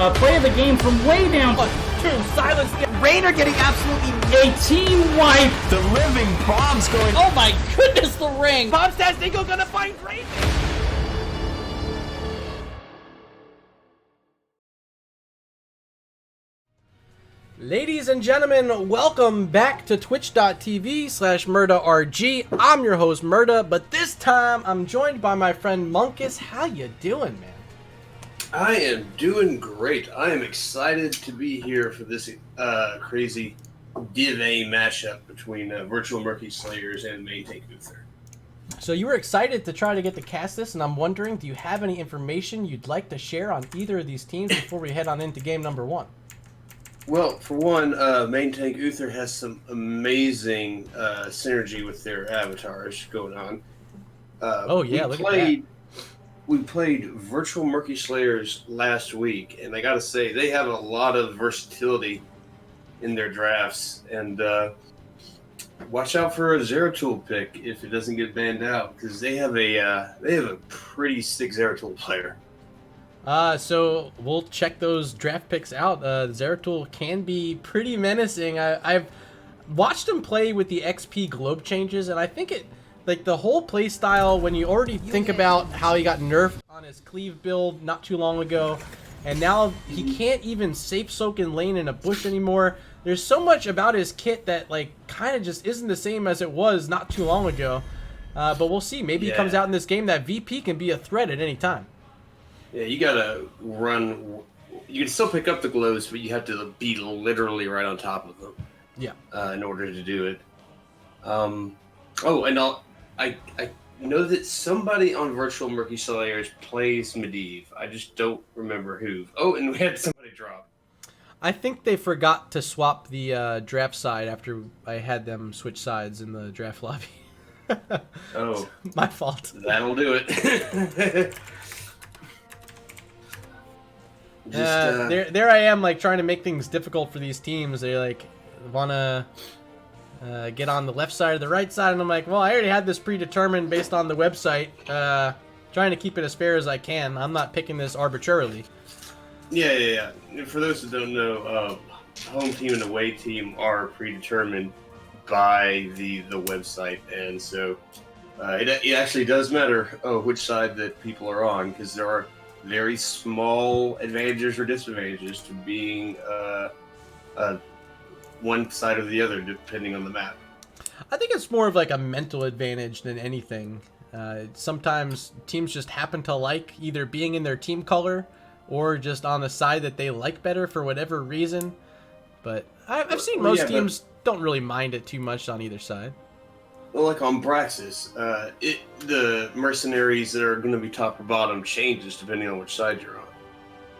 A play of the game from way down. 2, silence. Rainer getting absolutely A team wipe. The living bomb's going. Oh my goodness, the ring. Bob says Nico gonna find Rainer. Ladies and gentlemen, welcome back to twitch.tv/MurdaRG. I'm your host, Murda, but this time I'm joined by my friend Monkus. How you doing, man? I am doing great. I am excited to be here for this crazy Div A matchup between Virtual Murky Slayers and Main Tank Uther. So you were excited to try to get to cast this, and I'm wondering, do you have any information you'd like to share on either of these teams before we head on into game number 1? Well, for one, Main Tank Uther has some amazing synergy with their avatars going on. Oh yeah, look at that. We played Virtual Murky Slayers last week, and I gotta say, they have a lot of versatility in their drafts, and watch out for a Zeratul pick if it doesn't get banned out, because they have a pretty sick Zeratul player. So we'll check those draft picks out. Zeratul can be pretty menacing. I've watched him play with the XP globe changes, and I think it, like, the whole play style, when you already think about how he got nerfed on his cleave build not too long ago, and now he can't even safe soak in lane in a bush anymore. There's so much about his kit that, like, kind of just isn't the same as it was not too long ago. But we'll see. Maybe he comes out in this game. That VP can be a threat at any time. Yeah, you gotta run. You can still pick up the globes, but you have to be literally right on top of them. Yeah. In order to do it. Oh, and I know that somebody on Virtual Murky Slayers plays Medivh. I just don't remember who. Oh, and we had somebody drop. I think they forgot to swap the draft side after I had them switch sides in the draft lobby. Oh. My fault. That'll do it. There I am, like, trying to make things difficult for these teams. They, like, want to get on the left side or the right side, and I'm like, well, I already had this predetermined based on the website. Trying to keep it as fair as I can. I'm not picking this arbitrarily. Yeah. For those that don't know, home team and away team are predetermined by the website, and so it actually does matter which side that people are on, because there are very small advantages or disadvantages to being one side or the other, depending on the map. I think it's more of like a mental advantage than anything. Sometimes teams just happen to like either being in their team color or just on the side that they like better for whatever reason. But I've seen most teams don't really mind it too much on either side. Well, like on Braxis, the mercenaries that are going to be top or bottom changes depending on which side you're on.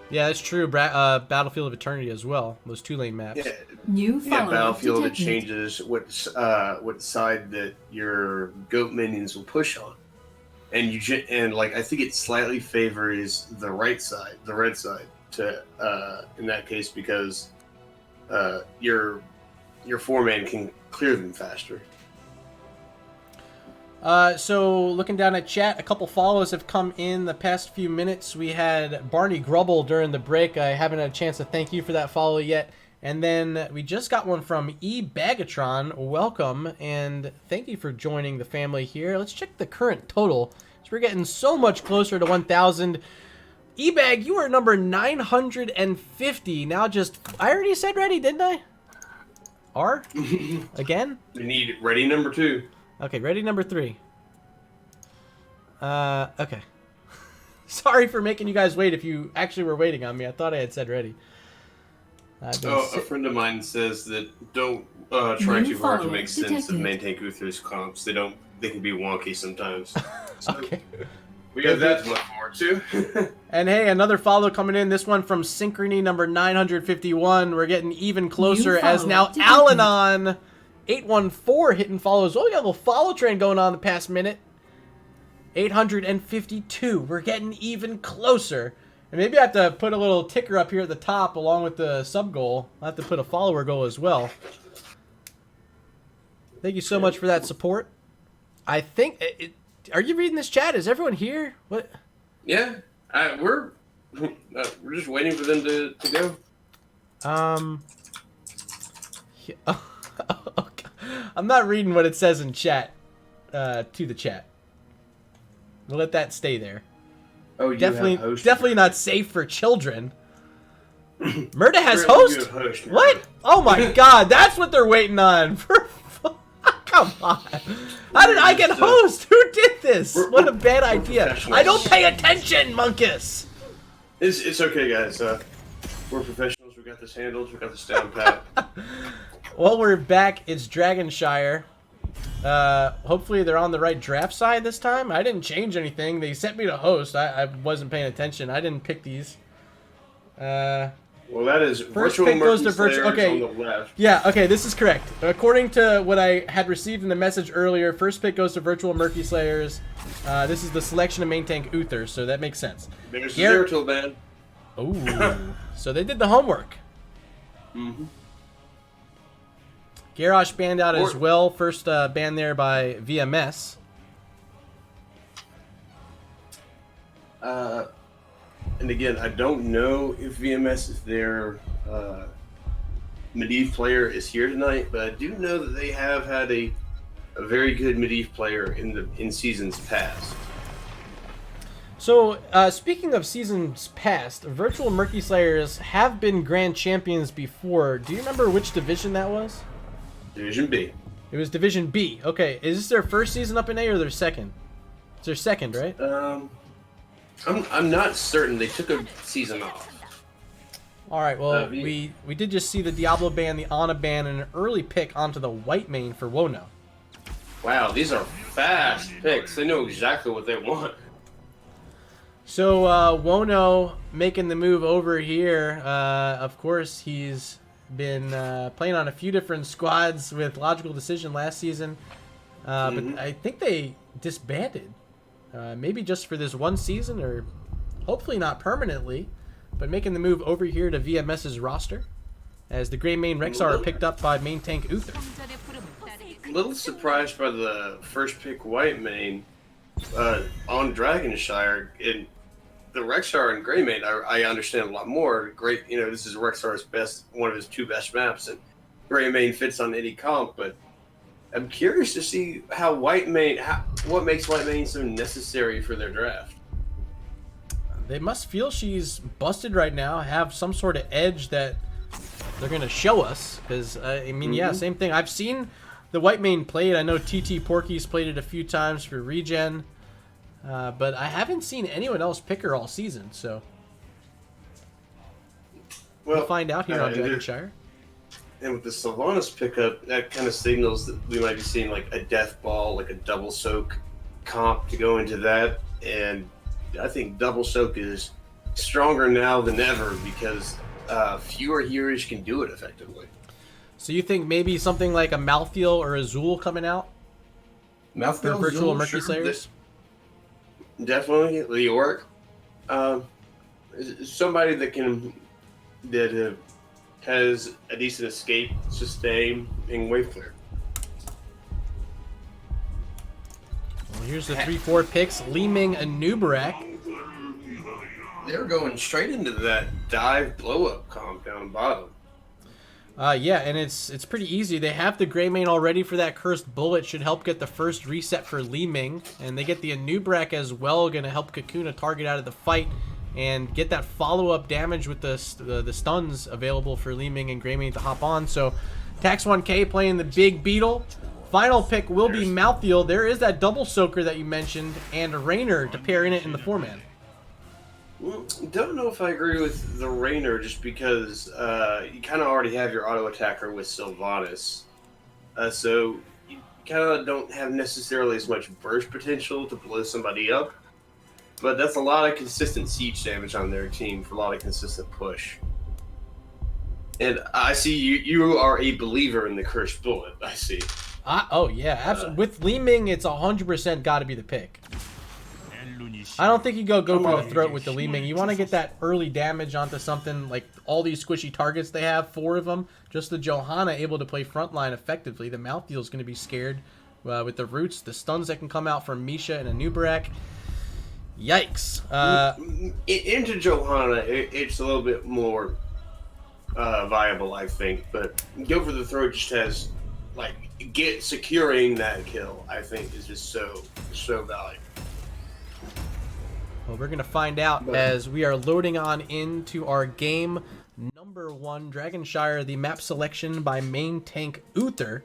Yeah, that's true. Battlefield of Eternity as well. Those 2-lane maps. Yeah, Battlefield, it changes what side that your goat minions will push on, and like, I think it slightly favors the right side, the red side, to in that case, because your 4-man can clear them faster. So looking down at chat, a couple follows have come in the past few minutes. We had Barney Grubble during the break. I haven't had a chance to thank you for that follow yet. And then we just got one from E Bagatron. Welcome, and thank you for joining the family here. Let's check the current total. So we're getting so much closer to 1,000. E-Bag, you are number 950. Now I already said ready, didn't I? R? Again? We need ready number 2. Okay, ready number 3. Okay. Sorry for making you guys wait if you actually were waiting on me. I thought I had said ready. A friend of mine says that don't try too hard to make sense of Main Tank Uther's comps. They can be wonky sometimes. So okay. We have that to look forward to. And hey, another follow coming in. This one from Synchrony number 951. We're getting even closer as now Alanon 814 hitting follows. Oh, we got a little follow train going on the past minute. 852. We're getting even closer. And maybe I have to put a little ticker up here at the top along with the sub goal. I'll have to put a follower goal as well. Thank you so much for that support. I think... Are you reading this chat? Is everyone here? What? Yeah, we're We're just waiting for them to go. Yeah, okay. I'm not reading what it says in chat. To the chat. We'll let that stay there. Oh, you Definitely, have host. definitely not safe for children. Murda has Apparently you host. have host, What? Murda. Oh my God, that's what they're waiting on. Come on. How did I get host? Who did this? What a bad idea. professionals. I don't pay attention, Monkus. It's okay, guys. We're professionals. We got this handled. We got this down pat. Well, we're back. It's Dragonshire. Hopefully they're on the right draft side this time. I didn't change anything. They sent me to host. I wasn't paying attention. I didn't pick these. Well, that is First virtual pick goes Murky to virtual. Slayers Okay. on the left. Yeah, okay, this is correct. According to what I had received in the message earlier, first pick goes to virtual Murky Slayers. This is the selection of main tank Uther, so that makes sense. There's the Zeratul band. Ooh. So they did the homework. Mm-hmm. Garrosh banned out as well. First ban there by VMS. And again, I don't know if VMS is their Medivh player is here tonight, but I do know that they have had a very good Medivh player in seasons past. So, speaking of seasons past, virtual Murky Slayers have been grand champions before. Do you remember which division that was? Division B. It was Division B. Okay, is this their first season up in A or their second? It's their second, right? I'm not certain. They took a season off. All right, well, we did just see the Diablo ban, the Ana ban, and an early pick onto the white main for Wono. Wow, these are fast picks. They know exactly what they want. So, Wono making the move over here. Of course, he's been playing on a few different squads with Logical Decision last season. But I think they disbanded. Maybe just for this one season, or hopefully not permanently. But making the move over here to VMS's roster. As the Grey main Rexar are picked up by main tank Uther. A little surprised by the first pick white main on Dragonshire. In the Rexar and Grey main, I understand a lot more. Great, this is Rexar's one of his two best maps, and Grey main fits on any comp. But I'm curious to see how what makes white main so necessary for their draft. They must feel she's busted right now, have some sort of edge that they're going to show us. Because, yeah, same thing. I've seen the white main played. I know TT Porky's played it a few times for regen. But I haven't seen anyone else pick her all season, so we'll find out here on Dragonshire. And with the Sylvanas pickup, that kind of signals that we might be seeing like a death ball, like a double soak comp to go into that. And I think double soak is stronger now than ever because fewer heroes can do it effectively. So you think maybe something like a Malthael or a Zool coming out? Malthael, for virtual Zool, Murky Slayers? Definitely, Leoric. Somebody that has a decent escape, sustain, and wave clear. Well, here's the 3-4 picks. Li Ming and Nubarak. They're going straight into that dive blow-up comp down bottom. Yeah, and it's pretty easy. They have the Grey main already for that Cursed Bullet. Should help get the first reset for Li Ming. And they get the Anubrak as well. Going to help Cocoon a target out of the fight. And get that follow-up damage with the stuns available for Li Ming and Grey main to hop on. So, Tax 1K playing the Big Beetle. Final pick will be Malthael. There is that double soaker that you mentioned. And Raynor to pair in it in the 4-man. Don't know if I agree with the Raynor just because you kind of already have your auto attacker with Sylvanas. So you kind of don't have necessarily as much burst potential to blow somebody up. But that's a lot of consistent siege damage on their team for a lot of consistent push. And I see you are a believer in the Cursed Bullet, I see. Oh, yeah, absolutely. With Li Ming, it's 100% got to be the pick. I don't think you go for the throat with the Li Ming. You want to get that early damage onto something like all these squishy targets they have, 4 of them. Just the Johanna able to play frontline effectively. The Malthael is going to be scared with the roots, the stuns that can come out from Misha and Anubarak. Yikes. Into Johanna, it's a little bit more viable, I think. But Go for the Throat just has, like, securing that kill, I think, is just so valuable. Well, we're going to find out as we are loading on into our game number 1, Dragonshire, the map selection by main tank Uther.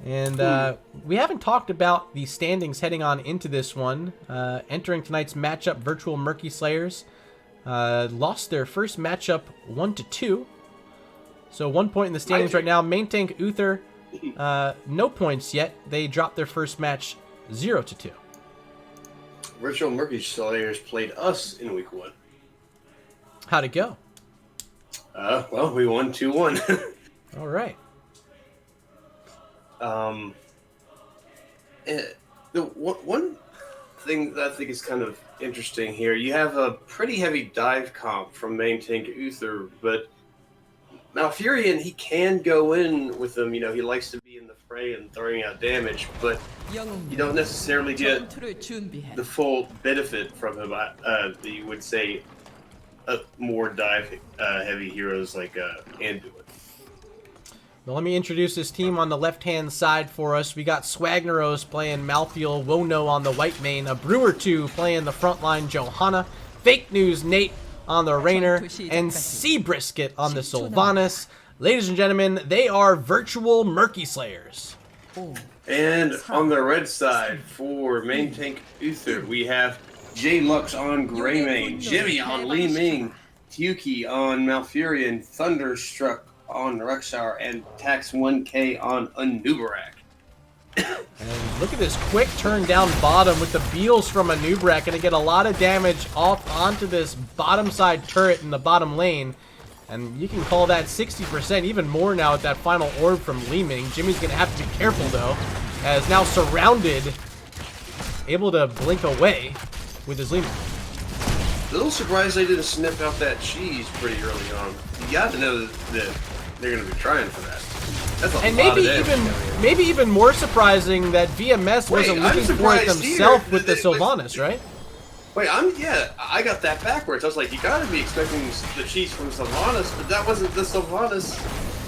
And we haven't talked about the standings heading on into this one. Entering tonight's matchup, Virtual Murky Slayers lost their first matchup 1-2. So 1 point in the standings right now. Main tank Uther, no points yet. They dropped their first match 0-2. Virtual Murky Slayers played us in week 1. How'd it go? Well, we won 2-1. All right. The one thing that I think is kind of interesting here, you have a pretty heavy dive comp from main tank Uther, but Malfurion, he can go in with them. You know, he likes to be in the fray and throwing out damage, but you don't necessarily get the full benefit from him. You would say more dive heavy heroes like Anduin. Well, let me introduce this team on the left-hand side for us. We got Swagneros playing Malfiel, Wono on the white main, a Brewer 2 playing the frontline Johanna, Fake News Nate on the Rainer, and Seabrisket on the Sylvanas. Ladies and gentlemen, they are Virtual Murky Slayers. And on the red side for main tank Uther, we have J-Lux on Greymane, Jimmy on Li Ming, Tyuki on Malfurion, Thunderstruck on Rexar, and Tax 1K on Anubarak. And look at this quick turn down bottom with the Beetles from Anubarak. Going to get a lot of damage off onto this bottom side turret in the bottom lane. And you can call that 60%, even more now with that final orb from Li Ming. Jimmy's going to have to be careful, though, as now surrounded, able to blink away with his Li Ming. A little surprised they didn't snip out that cheese pretty early on. You got to know that they're going to be trying for that. That's a and lot of damage maybe even more surprising that VMS wasn't looking for it themselves with the Sylvanas, right? Wait, I got that backwards. I was like, you got to be expecting the cheese from Sylvanas, but that wasn't the Sylvanas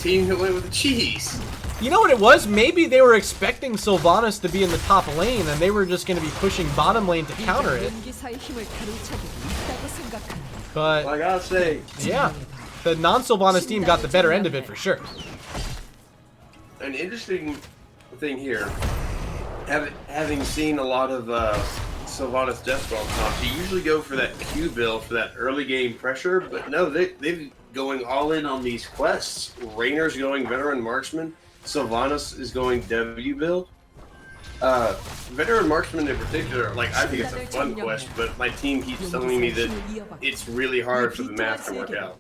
team who went with the cheese. You know what it was? Maybe they were expecting Sylvanas to be in the top lane, and they were just going to be pushing bottom lane to counter it. But I gotta say, yeah, the non-Sylvanas team got the better end of it for sure. An interesting thing here, having seen a lot of Sylvanas Deathball comps, you usually go for that Q build for that early game pressure, but no, they've going all in on these quests. Rainer's going Veteran Marksman, Sylvanas is going W build. Veteran Marksman in particular, like, I think it's a fun quest, but my team keeps telling me that it's really hard for the math to work out.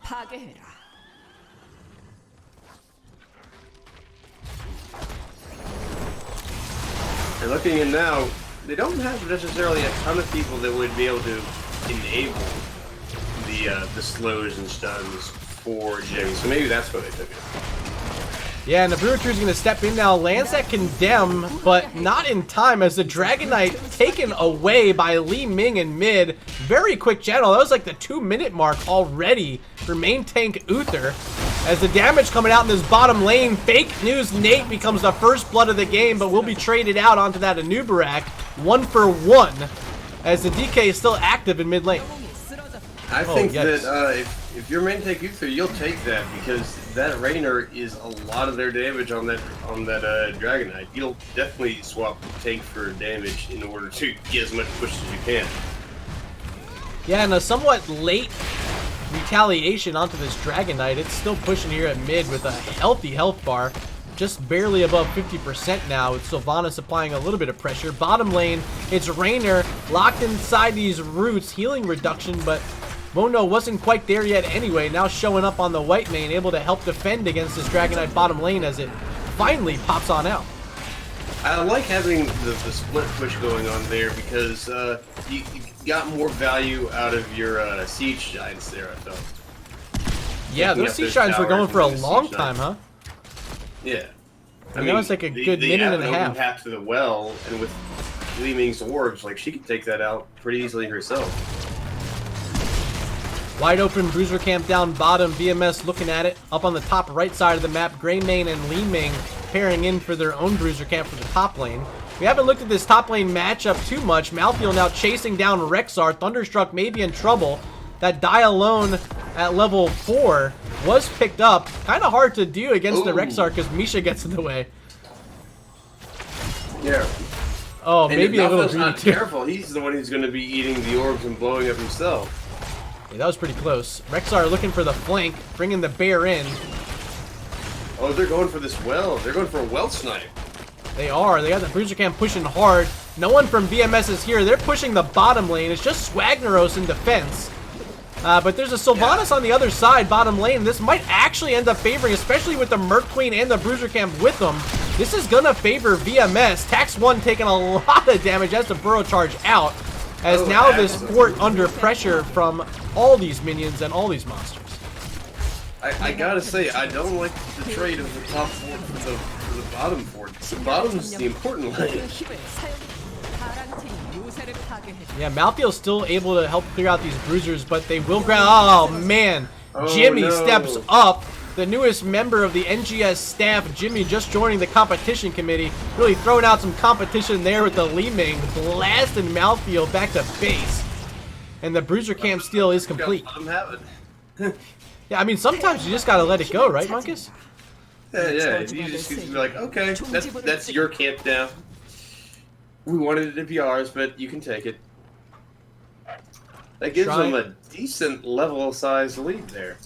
And looking in now, they don't have necessarily a ton of people that would be able to enable the slows and stuns for Jimmy, so maybe that's why they took it. Yeah, and the Brewer 2 is going to step in now, lands that Condemn, but not in time as the Dragon Knight taken away by Li Ming in mid. Very quick channel. That was like the 2-minute mark already for main tank Uther. As the damage coming out in this bottom lane, Fake News Nate becomes the first blood of the game, but will be traded out onto that Anubarak 1-for-1 as the DK is still active in mid lane. I think that if you're main tank Uther, you'll take that because that Rainer is a lot of their damage on that Dragon Knight. You'll definitely swap tank for damage in order to get as much push as you can. Yeah, and a somewhat late retaliation onto this Dragon Knight. It's still pushing here at mid with a healthy health bar. Just barely above 50% now with Sylvanas applying a little bit of pressure. Bottom lane, it's Rainer locked inside these roots. Healing reduction, but Mono wasn't quite there yet anyway. Now showing up on the white main, able to help defend against this Dragon Knight bottom lane as it finally pops on out. I like having the split push going on there because you got more value out of your siege giants there, I felt. Yeah, those siege giants were going for a long time, huh? Yeah. I mean, that was like a good minute and a half. Half to the well, and with Li Ming's orbs, like she could take that out pretty easily herself. Wide open bruiser camp down bottom. VMS looking at it. Up on the top right side of the map, Greymane and Li Ming pairing in for their own bruiser camp for the top lane. We haven't looked at this top lane matchup too much. Malthael now chasing down Rexxar. Thunderstruck may be in trouble. That die alone at level 4 was picked up. Kind of hard to do against the Rexxar because Misha gets in the way. Yeah. Oh, and maybe a little greedy not too. careful. He's the one who's going to be eating the orbs and blowing up himself. Yeah, that was pretty close. Rexxar looking for the flank, bringing the bear in. Oh, they're going for this well. They're going for a well snipe. They are. They got the bruiser camp pushing hard. No one from VMS is here. They're pushing the bottom lane. It's just Swagneros in defense. But there's a Sylvanas on the other side, bottom lane. This might actually end up favoring, especially with the Merc Queen and the bruiser camp with them. This is gonna favor VMS. Tax 1 taking a lot of damage as the burrow charge out. As now this fort under pressure from all these minions and all these monsters. I gotta say, I don't like the trade of the top fort for the bottom fort. The bottom's the important lane. Yeah, Malthael's still able to help clear out these bruisers, but they will grab. Oh man, Jimmy no. steps up. The newest member of the NGS staff, Jimmy, just joining the competition committee. Really throwing out some competition there with the Li Ming, blasting Malthael back to base. And the bruiser camp steal is complete. Yeah, I mean, sometimes you just gotta let it go, right, Monkus? Yeah. You just be like, okay, that's your camp now. We wanted it to be ours, but you can take it. That gives them a decent level-sized lead there.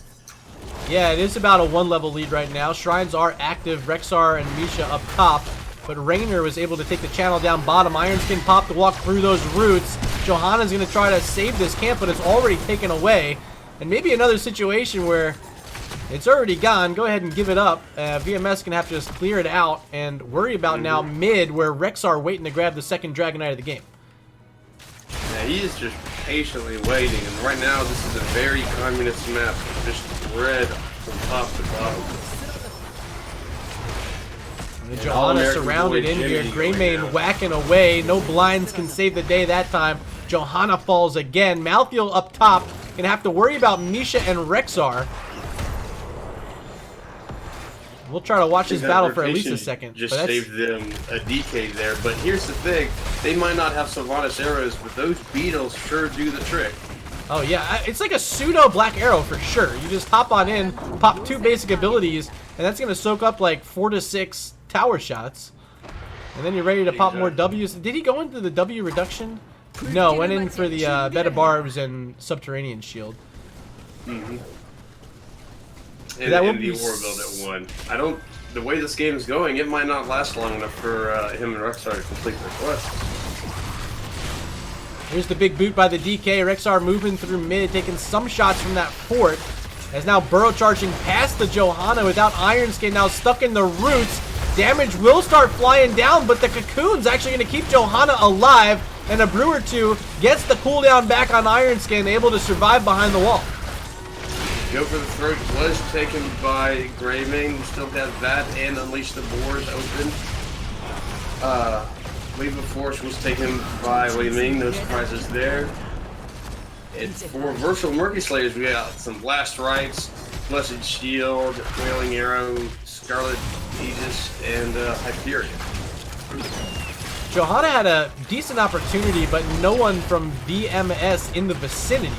Yeah, it is about a 1-level lead right now. Shrines are active. Rexxar and Misha up top. But Raynor was able to take the channel down bottom. Ironskin popped to walk through those roots. Johanna's going to try to save this camp, but it's already taken away. And maybe another situation where it's already gone. Go ahead and give it up. VMS can have to just clear it out and worry about now mid, where Rexxar waiting to grab the second Dragonite of the game. Yeah, he is just patiently waiting, and right now this is a very communist map, just red from top to bottom. And Johanna surrounded in here. Greymane whacking away. No blinds can save the day that time. Johanna falls again. Malthael up top. Gonna have to worry about Misha and Rexxar. We'll try to watch this battle for at least a second. Just saved them a DK there, but here's the thing. They might not have Sylvanas arrows, but those beetles sure do the trick. Oh yeah, it's like a pseudo black arrow for sure. You just hop on in, pop 2 basic abilities, and that's gonna soak up like 4 to 6 tower shots. And then you're ready to pop more W's. Did he go into the W reduction? No, went in for the Bed of Barbs and Subterranean Shield. And the orb build at 1. The way this game is going, it might not last long enough for him and Rexxar to complete their quest. Here's the big boot by the DK. Rexxar moving through mid, taking some shots from that fort. As now burrow charging past the Johanna without Ironskin, now stuck in the roots. Damage will start flying down, but the Cocoon's actually going to keep Johanna alive. And a brew or two gets the cooldown back on Ironskin, able to survive behind the wall. Go for the throat was taken by Greymane. We still have that and Unleash the Boars open. Leave of Force was taken by Li Ming. No surprises there. And for Virtual Murky Slayers, we got some Blast Rights, Blessed Shield, Wailing Arrow, Scarlet Aegis, and Hyperion. Johanna had a decent opportunity, but no one from VMS in the vicinity.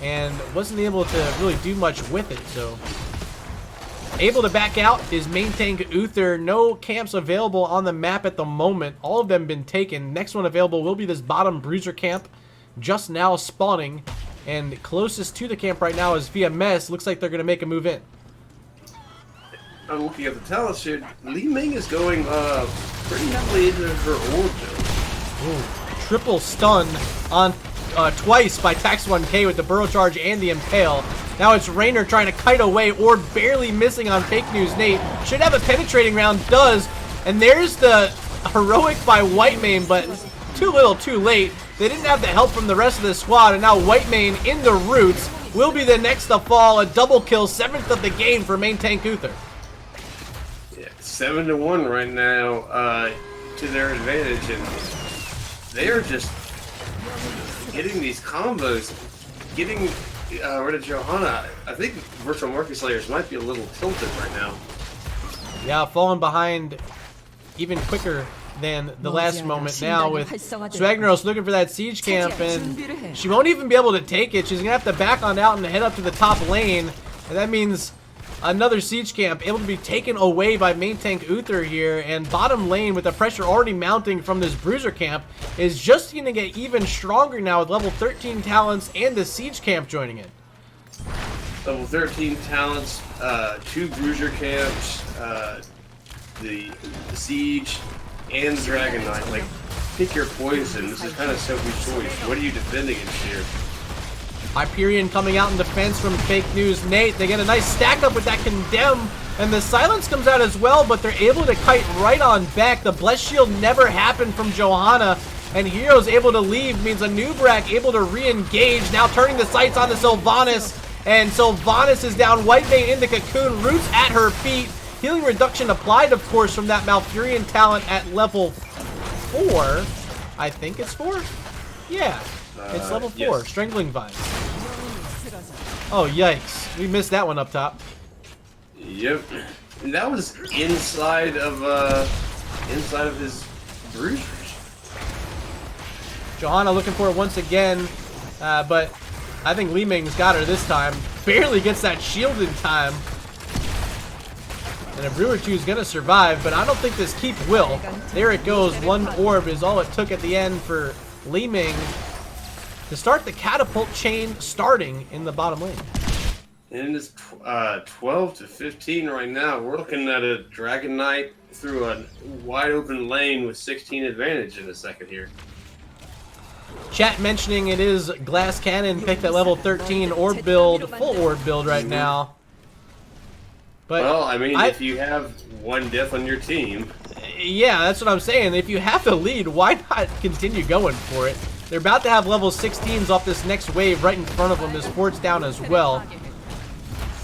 And wasn't able to really do much with it, so able to back out is main tank Uther. No camps available on the map at the moment. All of them been taken. Next one available will be this bottom bruiser camp, just now spawning, and closest to the camp right now is VMS. Looks like they're going to make a move in. I'm looking at the talents here. Li Ming is going pretty heavily into her orb build. Ooh, triple stun on twice by Tax 1K with the burrow charge and the impale. Now it's Raynor trying to kite away, or barely missing on Fake News Nate. Should have a penetrating round, does. And there's the heroic by Whitemane, but too little, too late. They didn't have the help from the rest of the squad, and now Whitemane in the roots will be the next to fall. A double kill, 7th of the game for main tank Uther. Yeah, 7-1 right now to their advantage. And they're just getting these combos, getting rid of Johanna. I think Virtual Murky Slayers might be a little tilted right now. Yeah, falling behind even quicker than the last moment now with Swagneros looking for that siege camp, and she won't even be able to take it. She's going to have to back on out and head up to the top lane, and that means another siege camp able to be taken away by main tank Uther here, and bottom lane with the pressure already mounting from this bruiser camp is just going to get even stronger now with level 13 talents and the siege camp joining in. Level 13 talents, 2 bruiser camps, the siege, and the Dragon Knight. Like, pick your poison. This is kind of Sophie's choice. What are you defending against here? Hyperion coming out in defense from Fake News Nate. They get a nice stack up with that Condemn, and the Silence comes out as well, but they're able to kite right on back. The Blessed Shield never happened from Johanna, and Hero's able to leave, means a Nubrak able to re-engage, now turning the sights on to Sylvanas, and Sylvanas is down. Whitemane in the Cocoon, Roots at her feet. Healing reduction applied, of course, from that Malfurion talent at level 4. I think it's 4? Yeah, it's level 4. Yes. Strangling Vines. Oh, yikes. We missed that one up top. Yep. And that was inside of his bruisers. Johanna looking for it once again, but I think Li Ming's got her this time. Barely gets that shield in time. And a Brewer 2 is going to survive, but I don't think this keep will. There it goes. One orb is all it took at the end for Li Ming to start the catapult chain starting in the bottom lane. And it's 12 to 15 right now. We're looking at a Dragon Knight through a wide open lane with 16 advantage in a second here. Chat mentioning it is Glass Cannon picked at level 13 orb build, full orb build right now. But well, I mean, if you have one death on your team. Yeah, that's what I'm saying. If you have the lead, why not continue going for it? They're about to have level 16s off this next wave right in front of them. This fort's down as well.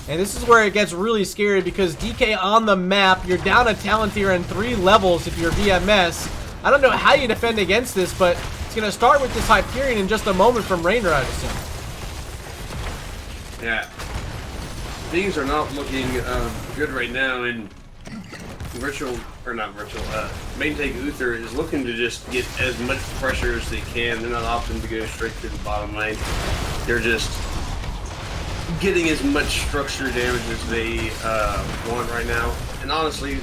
And this is where it gets really scary because DK on the map, you're down a talent tier and 3 levels if you're VMS. I don't know how you defend against this, but it's going to start with this Hyperion in just a moment from Rainer, I'd assume. Yeah. Things are not looking good right now, and main tank Uther is looking to just get as much pressure as they can. They're not opting to go straight to the bottom lane. They're just getting as much structure damage as they want right now. And honestly,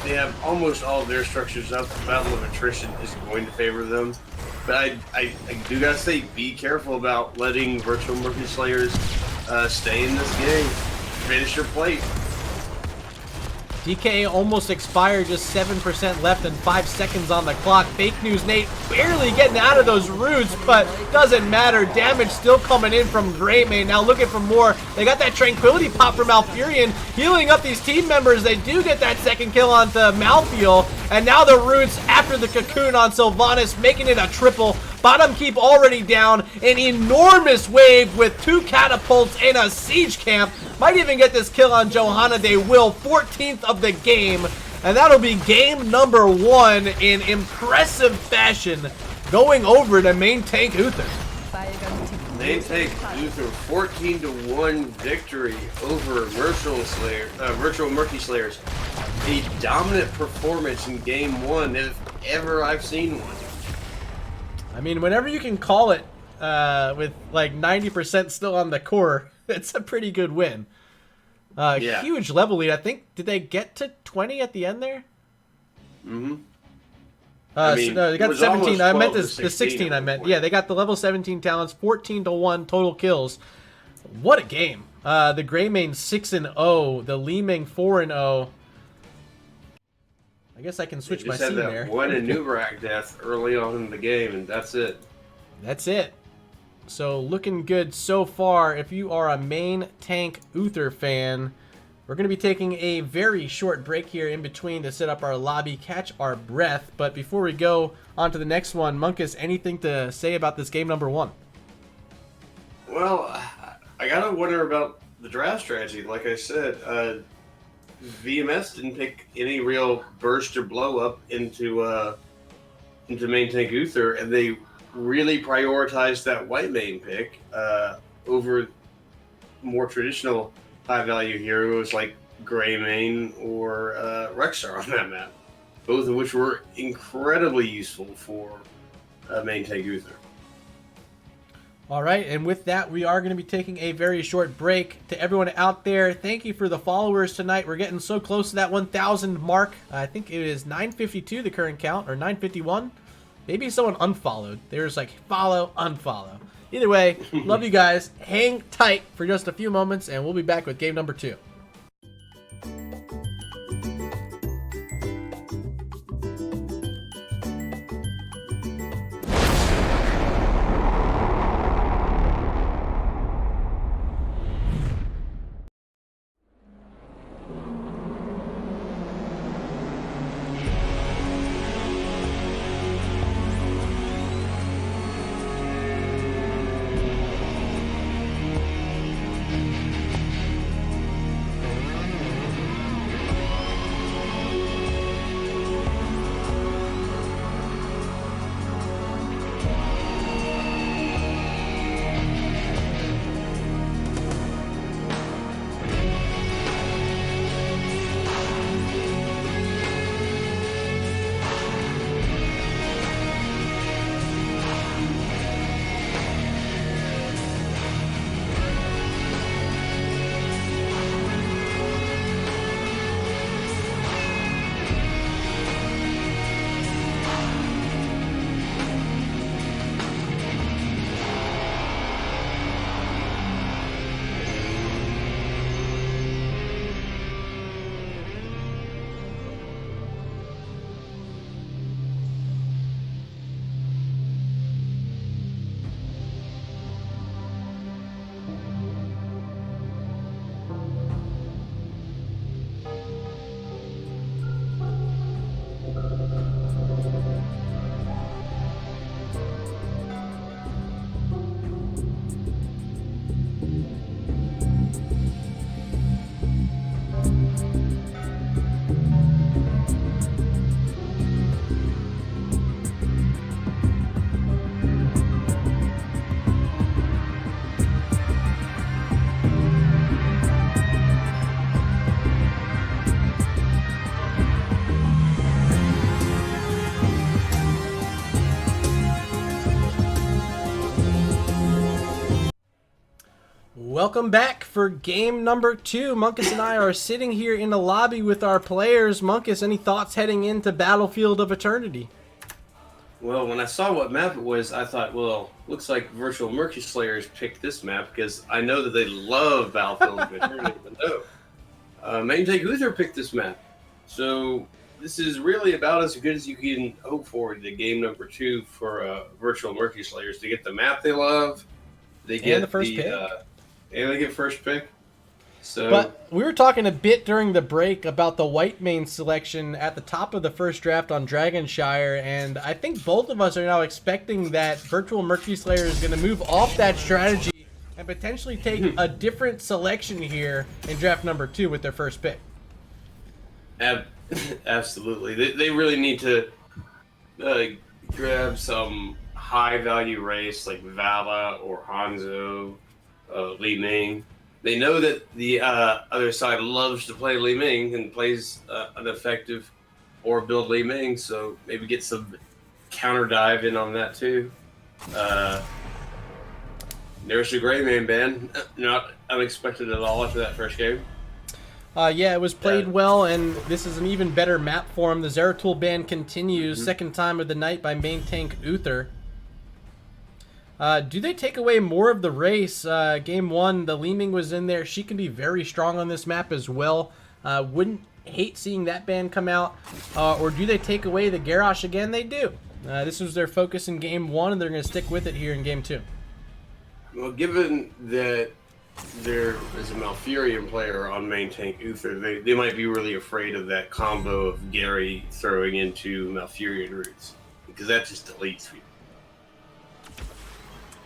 they have almost all of their structures up. The battle of attrition is going to favor them. But I do gotta say, be careful about letting Virtual Murky Slayers stay in this game. Finish your plate. DK almost expired, just 7% left and 5 seconds on the clock. Fake News Nate barely getting out of those roots, but doesn't matter. Damage still coming in from Greymane. Now looking for more. They got that Tranquility Pop from Malfurion, healing up these team members. They do get that second kill onto Malfeal, and now the roots after the Cocoon on Sylvanas, making it a triple. Bottom keep already down. An enormous wave with 2 catapults and a siege camp. Might even get this kill on Johanna. They will. 14th of the game. And that'll be game number 1 in impressive fashion. Going over to main tank Uther. Main tank Uther 14-1 victory over Virtual Murky Slayers. A dominant performance in game 1 if ever I've seen one. I mean, whenever you can call it with like 90% still on the core, it's a pretty good win. Yeah. Huge level lead. I think, did they get to 20 at the end there? Mm-hmm. So no, they got 17. I meant the 16. I meant. Yeah, they got the level 17 talents, 14-1 total kills. What a game. The Greymane 6-0, the Li Ming 4-0. I guess I can switch my scene there. One Nubrak death early on in the game, and that's it. That's it. So looking good so far. If you are a main tank Uther fan, we're going to be taking a very short break here in between to set up our lobby, catch our breath. But before we go on to the next one, Munkus, anything to say about this game number 1? Well, I gotta wonder about the draft strategy. Like I said, VMS didn't pick any real burst or blow up into into main tank Uther, and they really prioritized that white main pick over more traditional high value heroes like Gray Main or Rexar on that map, both of which were incredibly useful for main tank Uther. All right, and with that, we are going to be taking a very short break. To everyone out there, thank you for the followers tonight. We're getting so close to that 1,000 mark. I think it is 952, the current count, or 951. Maybe someone unfollowed. They were just like, follow, unfollow. Either way, love you guys. Hang tight for just a few moments, and we'll be back with game number 2. Welcome back for game number 2. Munkus and I are sitting here in the lobby with our players. Munkus, any thoughts heading into Battlefield of Eternity? Well, when I saw what map it was, I thought, well, looks like Virtual Murky Slayers picked this map because I know that they love Battlefield of Eternity, but no. Main Tank Uther picked this map. So this is really about as good as you can hope for to game number 2 for Virtual Murky Slayers. To get the map they love, they get the first pick. And they get first pick. So, but we were talking a bit during the break about the white main selection at the top of the first draft on Dragonshire, and I think both of us are now expecting that Virtual Murky Slayer is going to move off that strategy and potentially take a different selection here in draft number 2 with their first pick. Absolutely. They really need to grab some high-value race like Vala or Hanzo, Li Ming. They know that the other side loves to play Li Ming and plays an effective or build Li Ming, so maybe get some counter dive in on that too. There's a Gray Main ban, not unexpected at all after that first game. Yeah, it was played well, and this is an even better map for him. The Zeratul ban continues, second time of the night by main tank Uther. Do they take away more of the race? Game 1, the Li Ming was in there. She can be very strong on this map as well. Wouldn't hate seeing that ban come out. Or do they take away the Garrosh again? They do. This was their focus in Game 1, and they're going to stick with it here in Game 2. Well, given that there is a Malfurion player on main tank Uther, they might be really afraid of that combo of Gary throwing into Malfurion roots, because that just deletes people.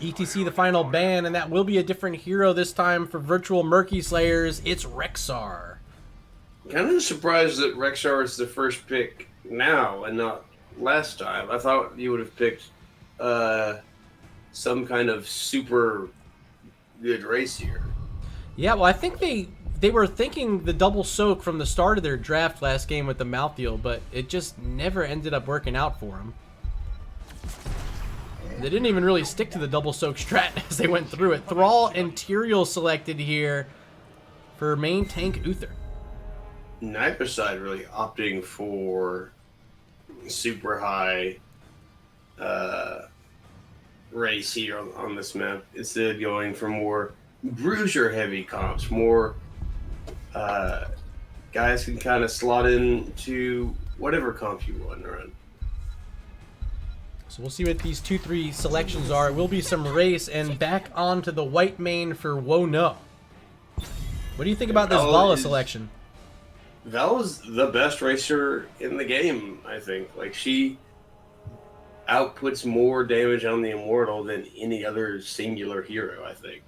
ETC the final ban, and that will be a different hero this time for Virtual Murky Slayers. It's Rexar. Kind of surprised that Rexar is the first pick now and not last time. I thought you would have picked some kind of super good race here. Yeah, well, I think they were thinking the double soak from the start of their draft last game with the mouthfeel, but it just never ended up working out for them. They didn't even really stick to the double soak strat as they went through it. Thrall and Tyrael selected here for main tank Uther. Neither side really opting for super high race here on this map, instead of going for more bruiser heavy comps, more guys can kind of slot into whatever comp you want to run. So we'll see what these 2-3 selections are. It will be some race, and back onto the white main for Wono. What do you think about this Vala selection? Vala's the best racer in the game, I think. Like, she outputs more damage on the Immortal than any other singular hero, I think.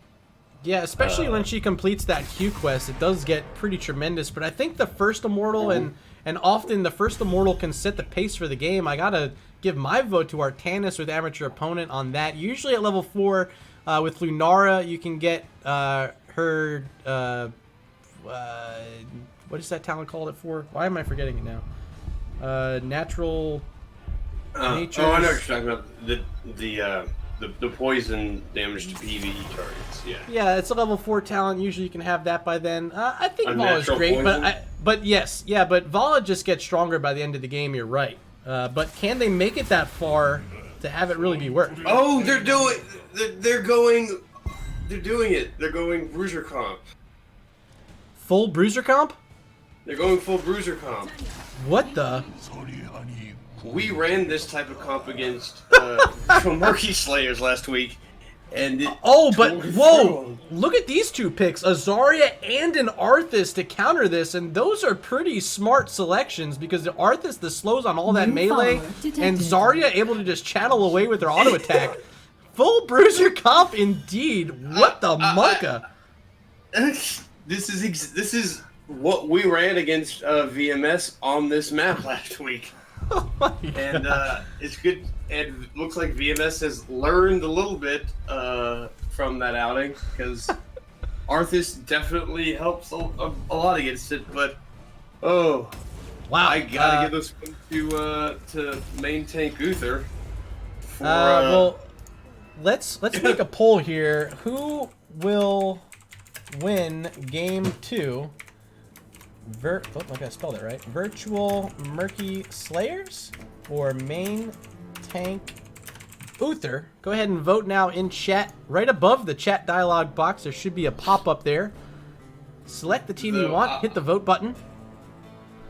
Yeah, especially when she completes that Q quest, it does get pretty tremendous. But I think the first Immortal, and often the first Immortal can set the pace for the game. I gotta give my vote to Artanis with Amateur Opponent on that. Usually at level 4 with Lunara, you can get her... what is that talent called it for? Why am I forgetting it now? Natural... Nature's... Oh, I know what you're talking about. The poison damage to PvE targets. Yeah. Yeah, it's a level 4 talent. Usually you can have that by then. I think Vala's Unnatural great, poison? but yes, yeah, but Vala just gets stronger by the end of the game. You're right. But can they make it that far to have it really be worth? Oh, they're doing it. They're going bruiser comp. Full bruiser comp? They're going full bruiser comp. What the? We ran this type of comp against Murky Slayers last week, and whoa! Look at these two picks, a Zarya and an Arthas to counter this, and those are pretty smart selections because the Arthas the slows on all that melee, and Zarya able to just channel away with her auto attack. Full bruiser comp indeed. What the mucka? This is what we ran against VMS on this map last week. Oh my and God. It's good, and it looks like VMS has learned a little bit from that outing, because Arthas definitely helps a lot against it, but wow, I gotta give this one to main tank Uther. Well, let's make a poll here. Who will win game 2? I gotta spell that right. Virtual Murky Slayers or main tank Uther? Go ahead and vote now in chat. Right above the chat dialog box, there should be a pop-up there. Select the team you want. Hit the vote button.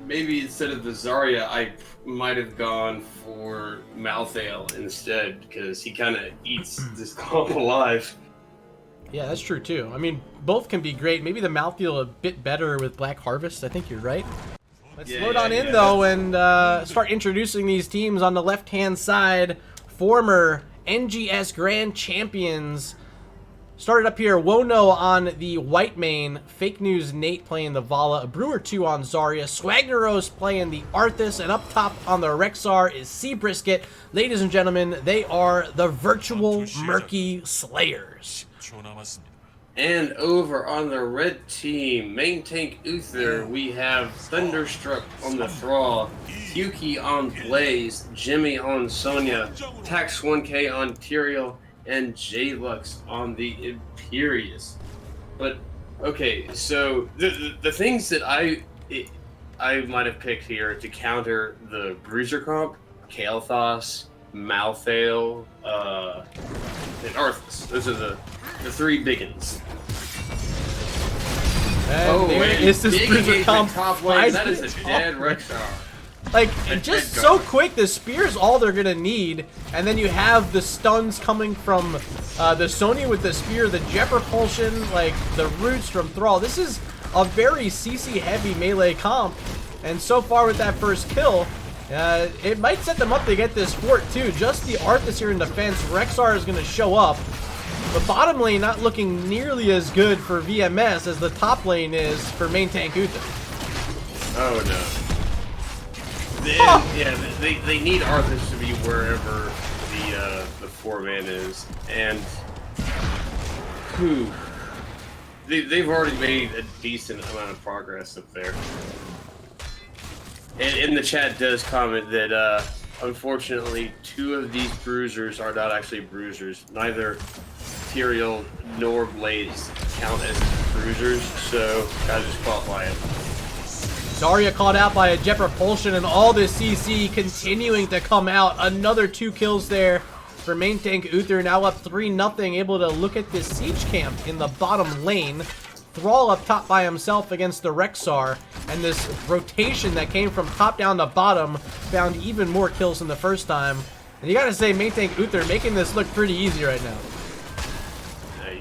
Maybe instead of the Zarya, I might have gone for Malthael instead, because he kind of eats this comp alive. Yeah, that's true too. I mean, both can be great. Maybe the mouthfeel a bit better with Black Harvest. I think you're right. Let's load on in though and start introducing these teams on the left-hand side. Former NGS Grand Champions. Started up here, Wono on the white main, Fake News Nate playing the Vala, a Brewer 2 on Zarya, Swagneros playing the Arthas, and up top on the Rexar is Seabrisket. Ladies and gentlemen, they are the Virtual Murky Slayers. And over on the red team, main tank Uther, we have Thunderstruck on the Thrall, Yuki on Blaze, Jimmy on Sonya, Tax 1K on Tyrael, and J-Lux on the Imperious. But, okay, so the things that I might have picked here to counter the Bruiser comp, Kael'thas, Malthael, and Arthas. Those are the three biggins. And there is this Bruiser comp. Top lane. That is a dead Rexar. Like, just so quick, the spear's all they're gonna need, and then you have the stuns coming from the Sony with the spear, the jet propulsion, like the roots from Thrall. This is a very CC heavy melee comp, and so far with that first kill, it might set them up to get this fort too. Just the Arthas here in defense. Rexar is gonna show up. The bottom lane not looking nearly as good for VMS as the top lane is for main tank Uther. Oh no. They need Arthas to be wherever the 4-man is, and they've already made a decent amount of progress up there. And the chat does comment that unfortunately 2 of these bruisers are not actually bruisers. Neither Tyrael nor Blaze count as bruisers, so gotta disqualify him. Zarya caught out by a jet propulsion, and all this CC continuing to come out. Another 2 kills there for main tank Uther, now up 3-0, able to look at this siege camp in the bottom lane. Thrall up top by himself against the Rexar, and this rotation that came from top down to bottom found even more kills than the first time. And you gotta say, main tank Uther making this look pretty easy right now.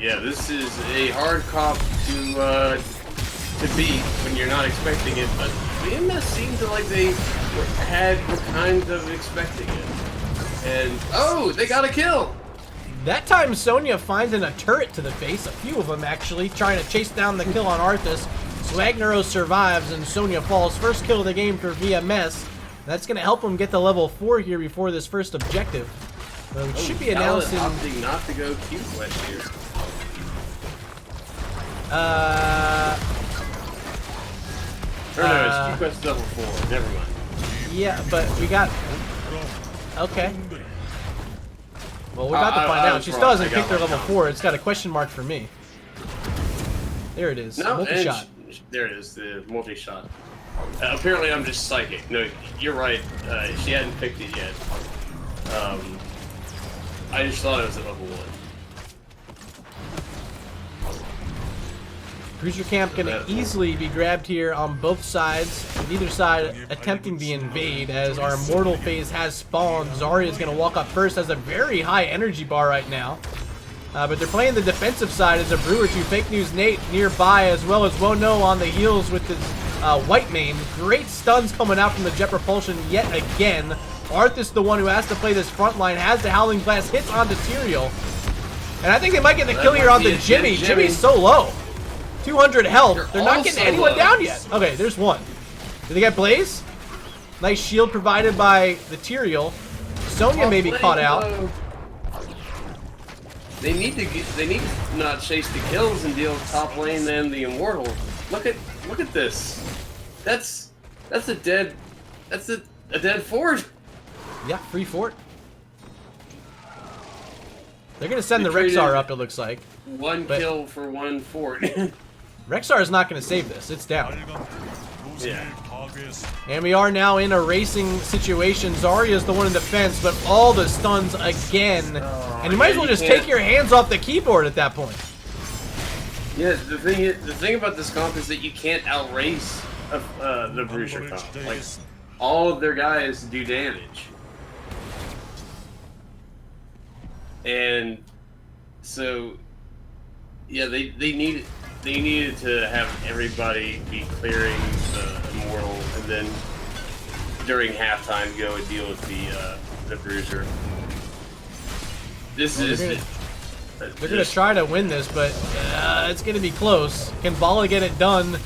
Yeah, this is a hard comp to beat when you're not expecting it, but the MS seemed to like they were kind of expecting it. And, oh, they got a kill! That time Sonya finds a turret to the face, a few of them actually, trying to chase down the kill on Arthas. Swagneros survives and Sonya falls. First kill of the game for VMS. That's going to help him get to level 4 here before this first objective. It should be announcing... opting not to go Q-Quest here. Or no, it's Q-Quest level 4, never mind. Yeah, but we got... Okay. Well, we're about to find out. She still hasn't picked her level 4. It's got a question mark for me. There it is. No, multi-shot. There it is, the multi-shot. Apparently I'm just psychic. No, you're right. She hadn't picked it yet. I just thought it was at level 1. Cruiser camp gonna easily be grabbed here on both sides. Neither side attempting the invade as our immortal phase has spawned. Zarya is gonna walk up first, has a very high energy bar right now. But they're playing the defensive side as a brewer to Fake News Nate nearby, as well as Wono on the heels with his white mane. Great stuns coming out from the jet propulsion yet again. Arthas, the one who has to play this front line, has the Howling Blast, hits onto Tyrael. And I think they might get the kill here onto Jimmy. Jimmy's so low. 200 health. They're not getting anyone down yet. Okay, there's one. Did they get Blaze? Nice shield provided by the Tyrael. Sonya may be caught out. They need to not chase the kills and deal with top lane and the immortal. Look at this. That's a dead fort. Yeah, free fort. They're gonna send the Rexar up, it looks like. One kill for one fort. Rexar is not gonna save this. It's down. Yeah. And we are now in a racing situation. Zarya is the one in defense, but all the stuns again. And you might as well just take your hands off the keyboard at that point. Yeah, the thing about this comp is that you can't outrace the Bruiser comp. Like, all of their guys do damage. And so, yeah, they needed to have everybody be clearing the immortal, and then during halftime go and deal with the Bruiser. They're gonna try to win this, but it's gonna be close. Can Vala get it done?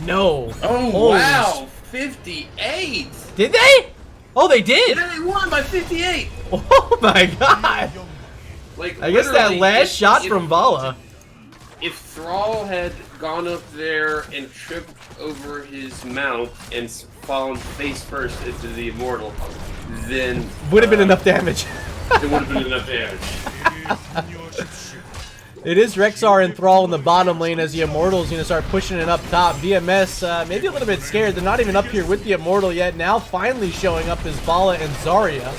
No. Oh, Holy wow! 58! Did they? Oh, they did! Yeah, they won by 58! Oh my god! Like, I guess that last shot from Vala. If Thrall had gone up there and tripped over his mount and fallen face first into the immortal, then would have been enough damage. It would have been enough damage. It is Rexar and Thrall in the bottom lane as the Immortal's going to start pushing it up top. VMS maybe a little bit scared. They're not even up here with the Immortal yet. Now finally showing up is Vala and Zarya.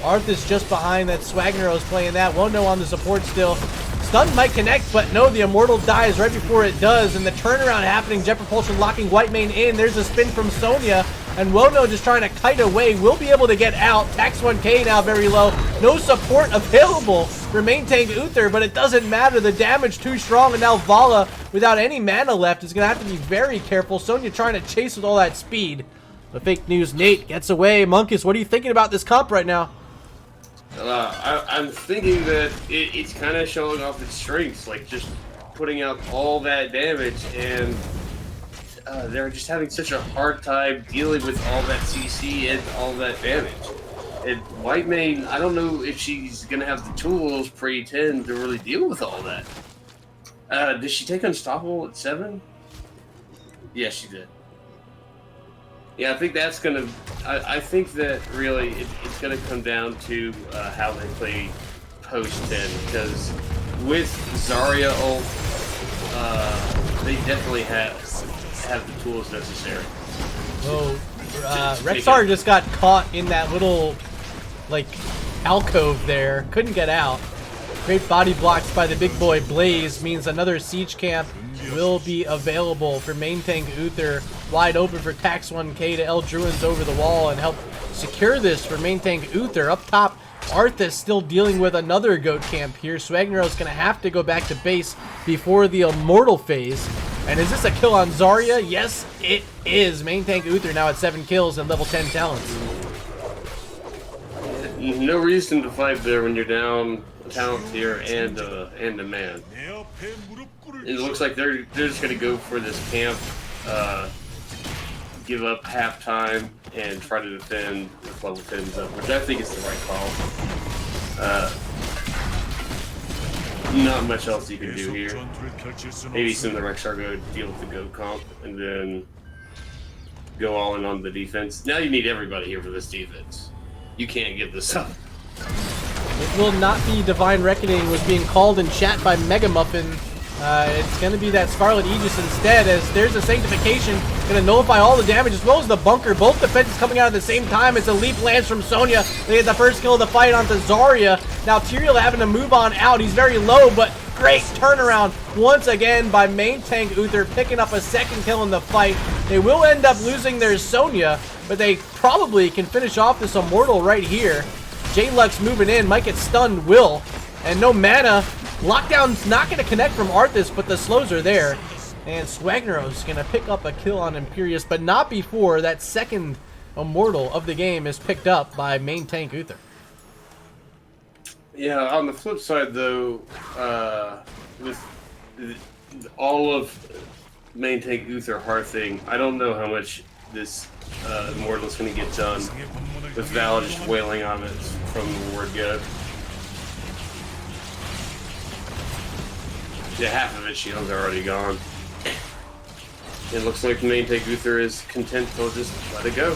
Arthas just behind that. Swagnero's playing that. Wono on the support still. Stun might connect, but no, the Immortal dies right before it does. And the turnaround happening. Jet Propulsion locking Whitemane in. There's a spin from Sonya. And Wono just trying to kite away. Will be able to get out. Tax 1k now very low. No support available for main tank Uther, but it doesn't matter. The damage too strong, and now Vala, without any mana left, is going to have to be very careful. Sonya trying to chase with all that speed. The Fake News Nate gets away. Monkus, what are you thinking about this comp right now? I'm thinking that it's kind of showing off its strengths, like just putting out all that damage, and they're just having such a hard time dealing with all that CC and all that damage. And White Mane, I don't know if she's gonna have the tools pre-10 to really deal with all that. Did she take Unstoppable at 7? Yes, she did. Yeah, I think that's gonna. I think that really it's gonna come down to how they play post 10, because with Zarya ult, they definitely have the tools necessary. Oh, Rexar just got caught in that little like alcove there, couldn't get out. Great body blocks by the big boy Blaze means another siege camp will be available for main tank Uther. Wide open for Tax 1K to L Druins over the wall and help secure this for main tank Uther. Up top, Arthas still dealing with another goat camp here. Swagnero's gonna have to go back to base before the immortal phase. And is this a kill on Zarya? Yes, it is. Main tank Uther now at 7 kills and level 10 talents. No reason to fight there when you're down talent tier and a man. It looks like they're just gonna go for this camp, give up half time and try to defend with level 10s up, which I think is the right call. Not much else you can do here. Maybe send the Rexar go deal with the go comp and then go all in on the defense. Now you need everybody here for this defense. You can't give this up. It will not be Divine Reckoning was being called in chat by Mega Muffin. It's going to be that Scarlet Aegis instead, as there's a Sanctification going to nullify all the damage as well as the bunker. Both defenses coming out at the same time. It's a leap lance from Sonya. They get the first kill of the fight onto Zarya. Now Tyrael having to move on out. He's very low, but great turnaround once again by main tank Uther, picking up a second kill in the fight. They will end up losing their Sonya, but they probably can finish off this Immortal right here. J-Lux moving in, might get stunned, will. And no mana. Lockdown's not going to connect from Arthas, but the slows are there. And Swagnero's going to pick up a kill on Imperius, but not before that second Immortal of the game is picked up by main tank Uther. Yeah, on the flip side though, with all of main tank Uther hearthing, I don't know how much this Immortal is going to get done with Val just wailing on it from the word go. Yeah, half of its shields are already gone. It looks like main tank Uther is content to just let it go.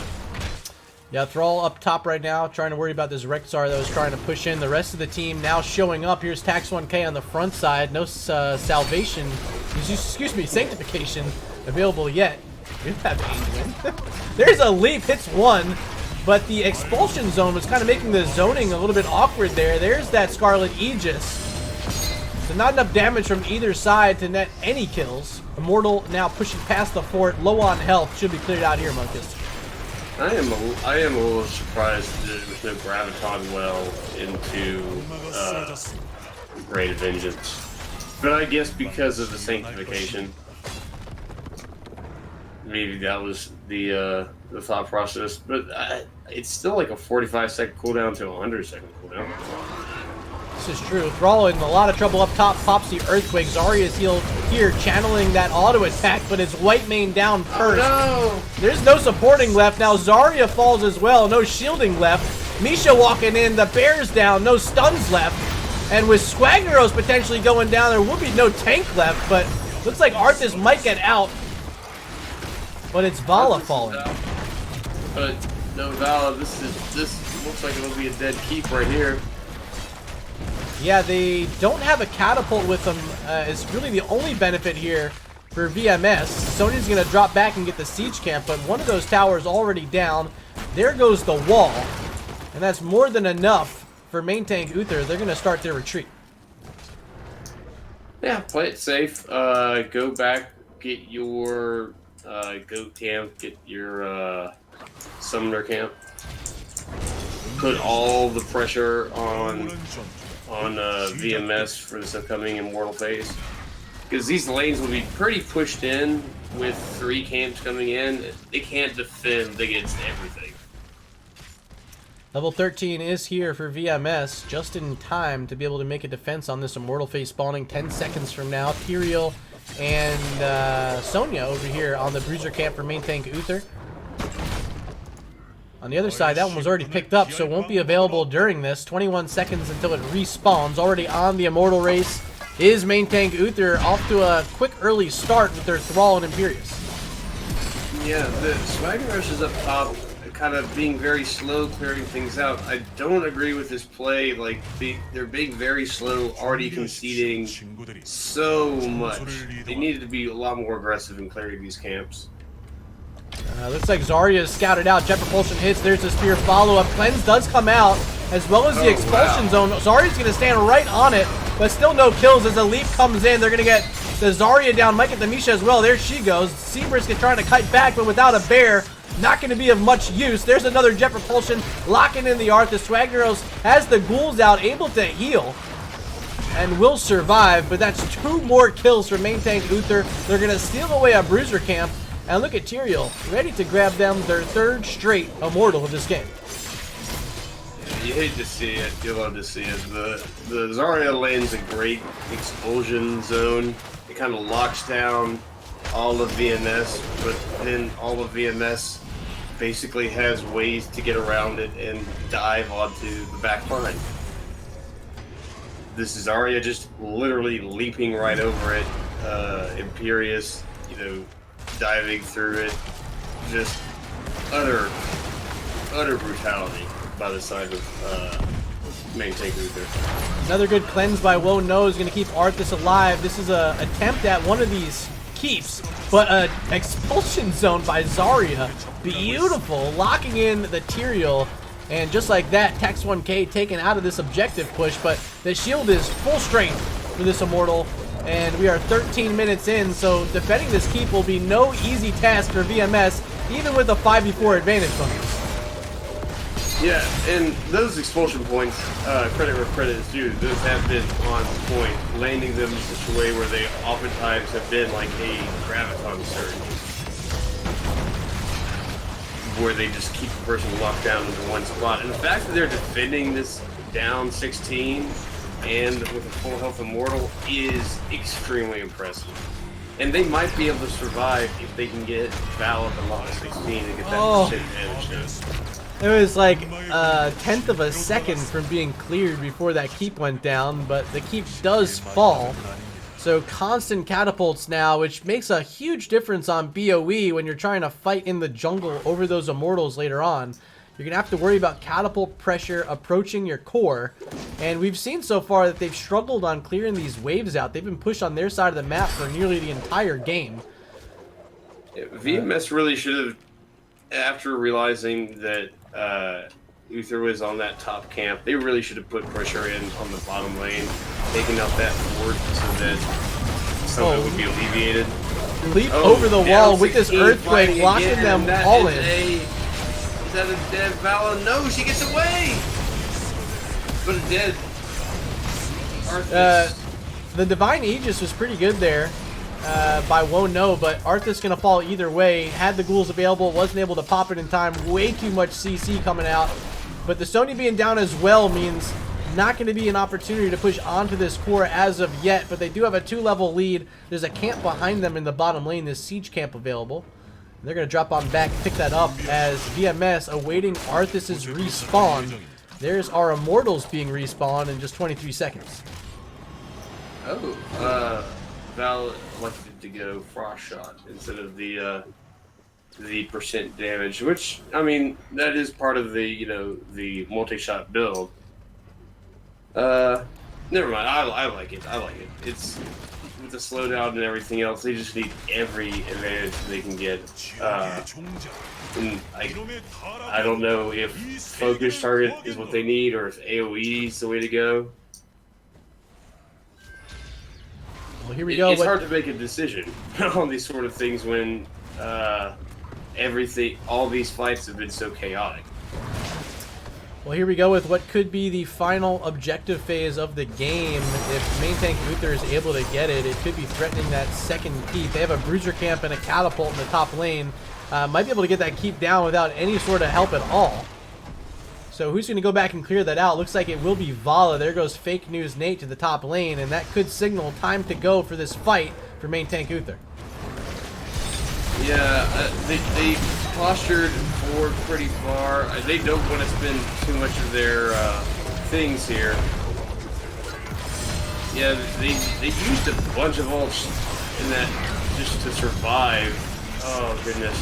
Yeah, Thrall up top right now, trying to worry about this Rexar that was trying to push in. The rest of the team now showing up. Here's Tax 1K on the front side. No salvation, excuse me, Sanctification available yet. We have Angel. There's a leap, hits one, but the expulsion zone was kind of making the zoning a little bit awkward there. There's that Scarlet Aegis. So not enough damage from either side to net any kills. Immortal now pushing past the fort, low on health. Should be cleared out here, Marcus. I am a little surprised that there's no Graviton well into Great Vengeance. But I guess because of the Sanctification. Maybe that was the thought process. But it's still like a 45-second cooldown to a 100-second cooldown. This is true. Thrall in a lot of trouble up top. Pops the Earthquake. Zarya is healed here, channeling that auto attack, but it's White Mane down first. Oh, no. There's no supporting left. Now Zarya falls as well. No shielding left. Misha walking in. The Bear's down. No stuns left. And with Swagneros potentially going down, there will be no tank left, but looks like Arthas might get out. But it's Vala falling. But no, Vala, this looks like it'll be a dead keep right here. Yeah, they don't have a catapult with them. It's really the only benefit here for VMS. Sonya's going to drop back and get the siege camp, but one of those towers already down. There goes the wall. And that's more than enough for main tank Uther. They're going to start their retreat. Yeah, play it safe. Go back, get your goat camp, get your summoner camp. Put all the pressure on VMS for this upcoming Immortal phase. Because these lanes will be pretty pushed in with 3 camps coming in. They can't defend against everything. Level 13 is here for VMS, just in time to be able to make a defense on this Immortal phase spawning 10 seconds from now. Tyrael and Sonya over here on the bruiser camp for main tank Uther. On the other side, that one was already picked up, so it won't be available during this. 21 seconds until it respawns. Already on the Immortal race is main tank Uther, off to a quick early start with their Thrall and Imperious. Yeah, the Swagger Rush is up top, kind of being very slow, clearing things out. I don't agree with this play. Like, they're being very slow, already conceding so much. They needed to be a lot more aggressive in clearing these camps. Looks like Zarya is scouted out. Jet Propulsion hits. There's a spear follow-up. Cleanse does come out, as well as the expulsion zone. Zarya's going to stand right on it, but still no kills as the leap comes in. They're going to get the Zarya down. Might get the Misha as well. There she goes. Seabrisk is trying to kite back, but without a bear, not going to be of much use. There's another Jet Propulsion locking in the art. The Swagneros has the ghouls out, able to heal, and will survive, but that's 2 more kills for main tank Uther. They're going to steal away a bruiser camp. And look at Tyrael, ready to grab them their 3rd straight Immortal of this game. You hate to see it, you love to see it. The Zarya lane's a great expulsion zone. It kind of locks down all of VMS, but then all of VMS basically has ways to get around it and dive onto the back line. This is Zarya just literally leaping right over it. Imperious, you know, diving through it. Just utter brutality by the side of main tank Uther. Another good cleanse by Woe No is going to keep Arthas alive. This is an attempt at one of these keeps, but an expulsion zone by Zarya. Beautiful, locking in the Tyrael, and just like that, Tex 1K taken out of this objective push, but the shield is full strength for this Immortal. And we are 13 minutes in, so defending this keep will be no easy task for VMS, even with a 5v4 advantage from this. Yeah, and those expulsion points, credit where credit is due, those have been on point, landing them in such a way where they oftentimes have been like a graviton surge, where they just keep the person locked down into one spot. And the fact that they're defending this down 16 and with a full health Immortal is extremely impressive. And they might be able to survive if they can get Val up in lock 16 and get that percent advantage. It was like a 1/10 of a second from being cleared before that keep went down, but the keep does fall. So constant catapults now, which makes a huge difference on BOE when you're trying to fight in the jungle over those Immortals later on. You're going to have to worry about catapult pressure approaching your core. And we've seen so far that they've struggled on clearing these waves out. They've been pushed on their side of the map for nearly the entire game. Yeah, VMS really should have, after realizing that Uther was on that top camp, they really should have put pressure in on the bottom lane, taking out that ward so that some of it would be alleviated. Leap over the wall with this earthquake, locking them all in. Is that a dead Vala? No, she gets away! But a dead Arthas. The Divine Aegis was pretty good there by Woe No, but Arthas going to fall either way. Had the ghouls available, wasn't able to pop it in time. Way too much CC coming out. But the Sony being down as well means not going to be an opportunity to push onto this core as of yet, but they do have a 2-level lead. There's a camp behind them in the bottom lane, this siege camp available. They're going to drop on back, pick that up as VMS awaiting Arthas' respawn. There's our Immortals being respawned in just 23 seconds. Oh, Val elected to go Frost Shot instead of the percent damage, which, I mean, that is part of the, you know, the multi-shot build. Never mind, I like it, It's, with the slowdown and everything else, they just need every advantage they can get. And I don't know if focus target is what they need or if AoE is the way to go. Well, here we go. It's hard to make a decision on these sort of things when all these fights have been so chaotic. Well, here we go with what could be the final objective phase of the game. If main tank Uther is able to get it, it could be threatening that second keep. They have a bruiser camp and a catapult in the top lane. Might be able to get that keep down without any sort of help at all. So who's going to go back and clear that out? Looks like it will be Vala. There goes Fake News Nate to the top lane, and that could signal time to go for this fight for main tank Uther. Yeah, they postured forward pretty far. They don't want to spend too much of their things here. Yeah, they used a bunch of ults in that just to survive. Oh goodness.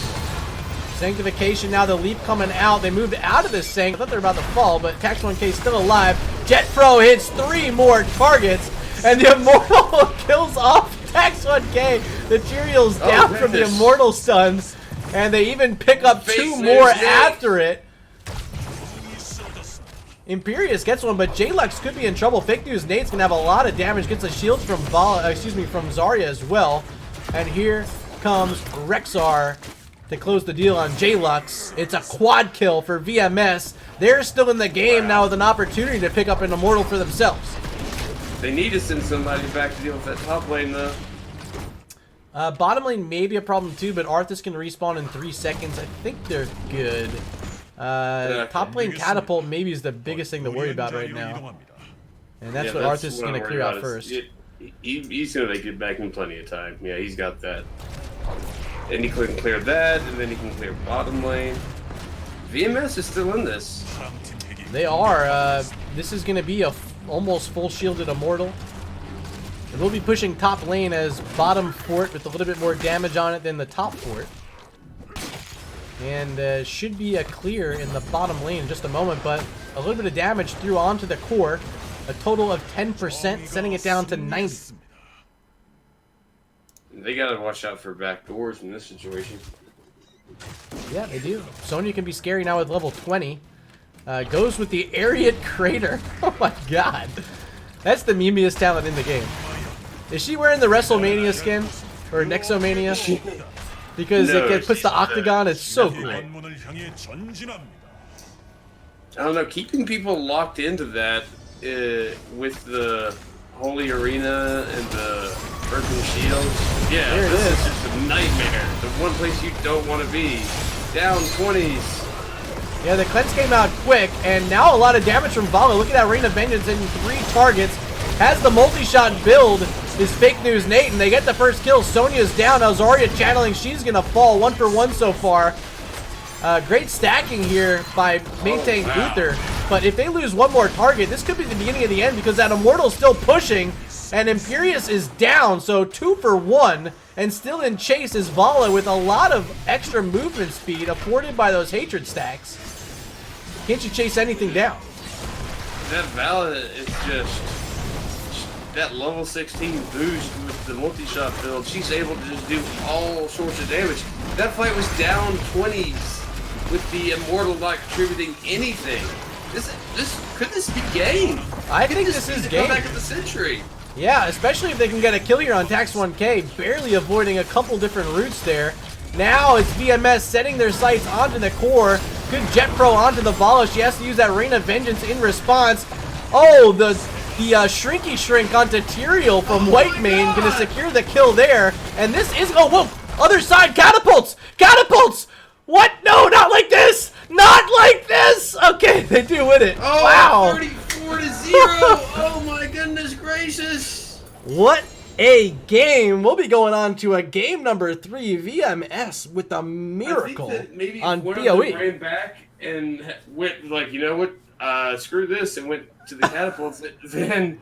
Sanctification, now the leap coming out. They moved out of this Sanct. I thought they were about to fall, but Tax 1K still alive. Jet Pro hits 3 more targets, and the Immortal kills off Tax 1K. The Cheerios down from the Immortal stuns, and they even pick up 2 more after it. Imperious gets one, but J-Lux could be in trouble. Fake News Nate's gonna have a lot of damage. Gets a shield from from Zarya as well. And here comes Rexar to close the deal on J-Lux. It's a quad kill for VMS. They're still in the game now with an opportunity to pick up an Immortal for themselves. They need to send somebody back to deal with that top lane though. Bottom lane may be a problem too, but Arthas can respawn in 3 seconds. I think they're good. Top lane catapult maybe is the biggest thing to worry about right now. And that's what Arthas is going to clear out first. He's going to get back in plenty of time. Yeah, he's got that. And he can clear that, and then he can clear bottom lane. VMS is still in this. They are. This is going to be a almost full shielded Immortal. And we'll be pushing top lane as bottom fort with a little bit more damage on it than the top fort. And should be a clear in the bottom lane in just a moment, but a little bit of damage through onto the core. A total of 10%, sending it down to 90. They gotta watch out for back doors in this situation. Yeah, they do. Sonya can be scary now with level 20. Goes with the Ariat Crater. Oh my god. That's the memeiest talent in the game. Is she wearing the WrestleMania skin? Or Nexomania? Because it puts the octagon, it's so cool. I don't know, keeping people locked into that with the Holy Arena and the Earthen Shields. Yeah, this is just a nightmare. The one place you don't want to be. Down 20s. Yeah, the cleanse came out quick, and now a lot of damage from Vala. Look at that Reign of Vengeance in 3 targets. Has the multi-shot build. Is Fake News Nate, and they get the first kill. Sonya's down. Now Zarya channeling. She's going to fall 1 for 1 so far. Great stacking here by main tank Uther. But if they lose 1 more target, this could be the beginning of the end because that Immortal's still pushing. And Imperious is down, so 2 for 1. And still in chase is Vala with a lot of extra movement speed afforded by those hatred stacks. Can't you chase anything down? That Vala is just... that level 16 boost with the multi-shot build, she's able to just do all sorts of damage. That fight was down 20s with the Immortal not contributing anything. Could this be game? I think this is game. Back of the century. Yeah, especially if they can get a kill here on Tax 1K, barely avoiding a couple different routes there. Now it's VMS setting their sights onto the core. Good Jet Pro onto the Vala. She has to use that Reign of Vengeance in response. Oh, the Shrinky Shrink onto Tyrael from White Mane, gonna secure the kill there. And this is, oh, whoa, other side, catapults! Catapults! What? No, not like this! Not like this! Okay, they do win it. Oh, wow. 34 to 0. Oh my goodness gracious. What a game. We'll be going on to a game number 3, VMS with a miracle I think that maybe on one BOE. of them ran back and went like, you know what, screw this, and went to the catapults. Then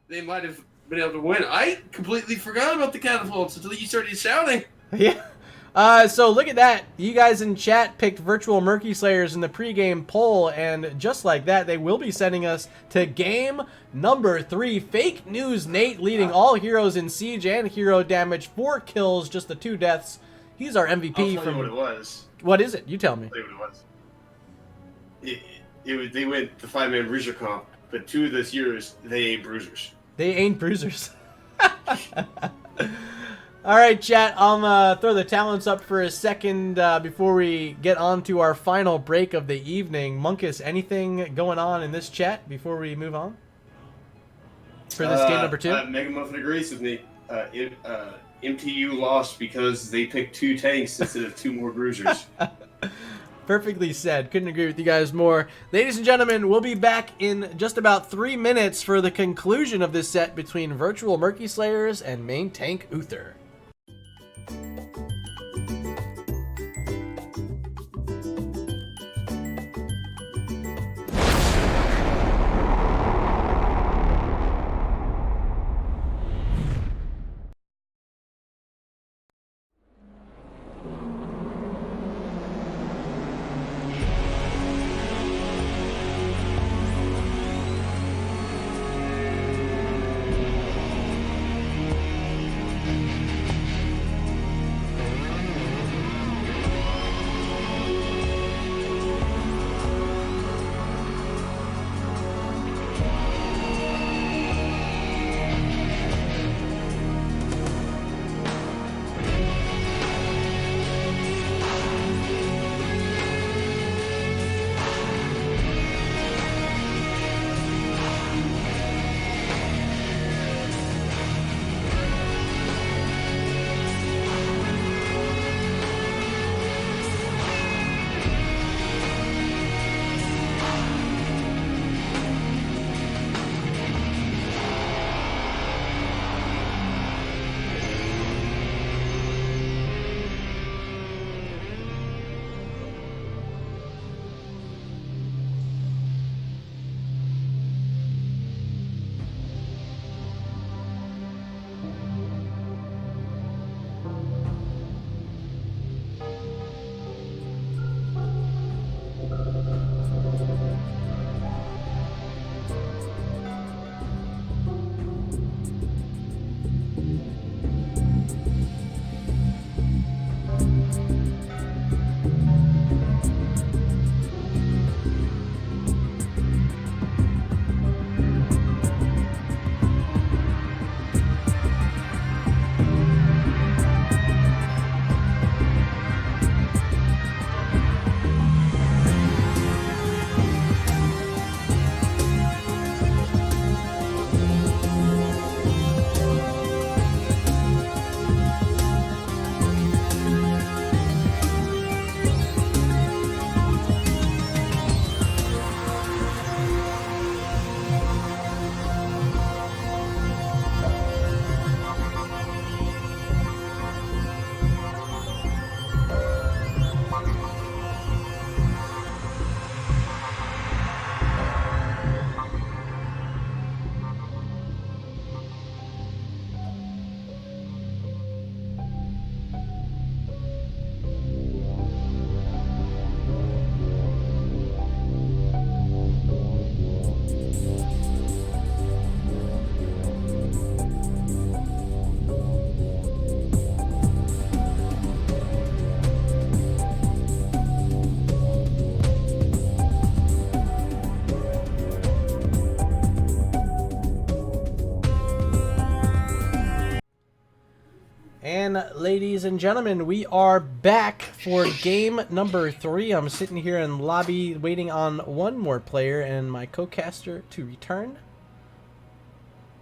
they might have been able to win. I completely forgot about the catapults until you started shouting. Yeah. So look at that. You guys in chat picked virtual Murky Slayers in the pregame poll, and just like that, they will be sending us to game number 3. Fake News Nate leading all heroes in siege and hero damage. 4 kills, just the 2 deaths. He's our MVP. I'll tell from you what it was. What is it? You tell me. I'll tell you what it was. They went the 5-man bruiser comp, but 2 of those heroes, they ain't bruisers. They ain't bruisers. All right, chat. I'm throw the talents up for a second before we get on to our final break of the evening. Munkus, anything going on in this chat before we move on for this game number 2? Mega Muffin agrees with me. MTU lost because they picked 2 tanks instead of 2 more bruisers. Perfectly said. Couldn't agree with you guys more. Ladies and gentlemen, we'll be back in just about 3 minutes for the conclusion of this set between virtual Murky Slayers and main tank Uther. And ladies and gentlemen, we are back for game number 3. I'm sitting here in lobby waiting on one more player and my co-caster to return.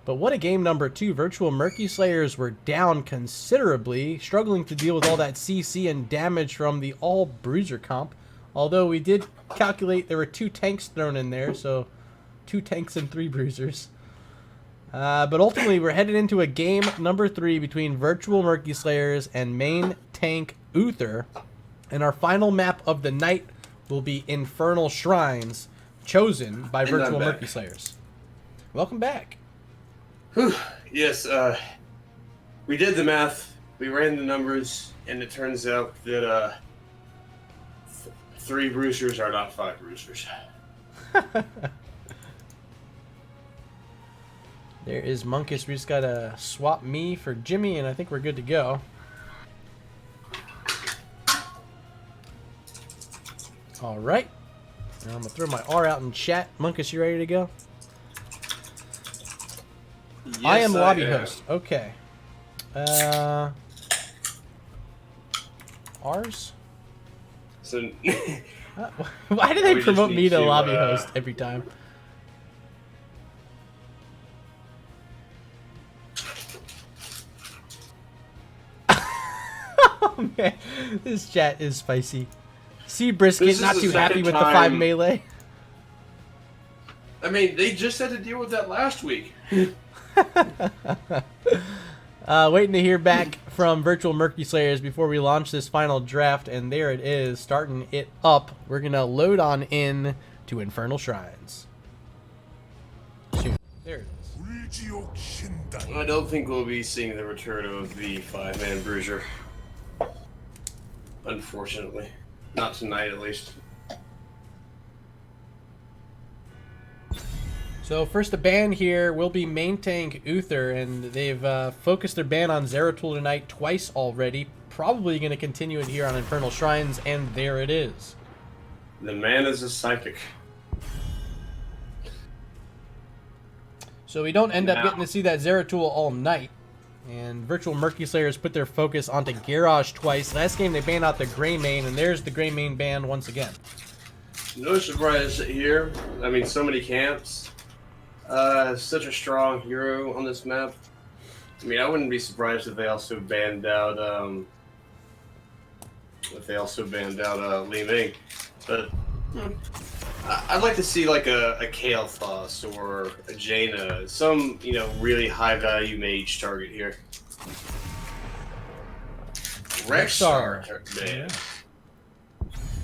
But what a game number 2. Virtual Murky Slayers were down considerably, struggling to deal with all that CC and damage from the all bruiser comp. Although we did calculate there were 2 tanks thrown in there, so 2 tanks and 3 bruisers. But ultimately, we're headed into a game number 3 between Virtual Murky Slayers and main tank Uther. And our final map of the night will be Infernal Shrines, chosen by Virtual Murky Slayers. Welcome back. Whew. Yes, we did the math, we ran the numbers, and it turns out that 3 bruisers are not 5 bruisers. There is Munkus. We just gotta swap me for Jimmy, and I think we're good to go. All right. Now I'm gonna throw my R out in chat. Munkus, you ready to go? Yes, I am lobby host. Okay. Ours? So, Why do they we just promote me need to to, lobby host every time? Oh man, this chat is spicy. See Brisket, not too happy with the 5 melee. I mean, they just had to deal with that last week. Waiting to hear back from Virtual Murky Slayers before we launch this final draft, and there it is, starting it up. We're going to load on in to Infernal Shrines. There it is. I don't think we'll be seeing the return of the 5-man bruiser. Unfortunately. Not tonight, at least. So first, the ban here will be main tank Uther, and they've focused their ban on Zeratul tonight twice already. Probably going to continue it here on Infernal Shrines, and there it is. The man is a psychic. So we don't end up getting to see that Zeratul all night. And Virtual Murky Slayers put their focus onto Garrosh twice. Last game they banned out the Grey Main, and there's the Grey Main ban once again. No surprise here. I mean, so many camps. Such a strong hero on this map. I mean, I wouldn't be surprised if they also banned out Li Ming. But I'd like to see like a Kael'thas or a Jaina, some really high value mage target here. Rexar. Man.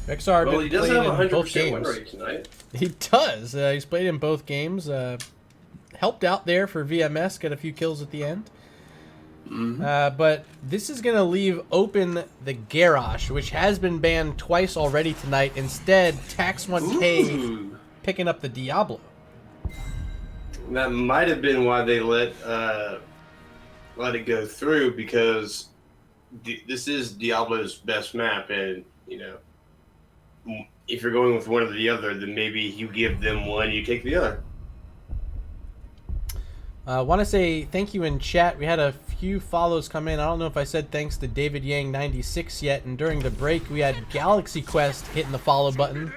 Rexar Well, he does have in both 100% games. win rate tonight. He does. He's played in both games. Helped out there for VMS, got a few kills at the end. But this is going to leave open the Garrosh, which has been banned twice already tonight. Instead, Tax 1K picking up the Diablo. That might have been why they let it go through, because this is Diablo's best map, and if you're going with one or the other, then maybe you give them one, you take the other. I want to say thank you in chat. We had a few follows come in. I don't know if I said thanks to David Yang 96 yet, and during the break we had Galaxy Quest hitting the follow button.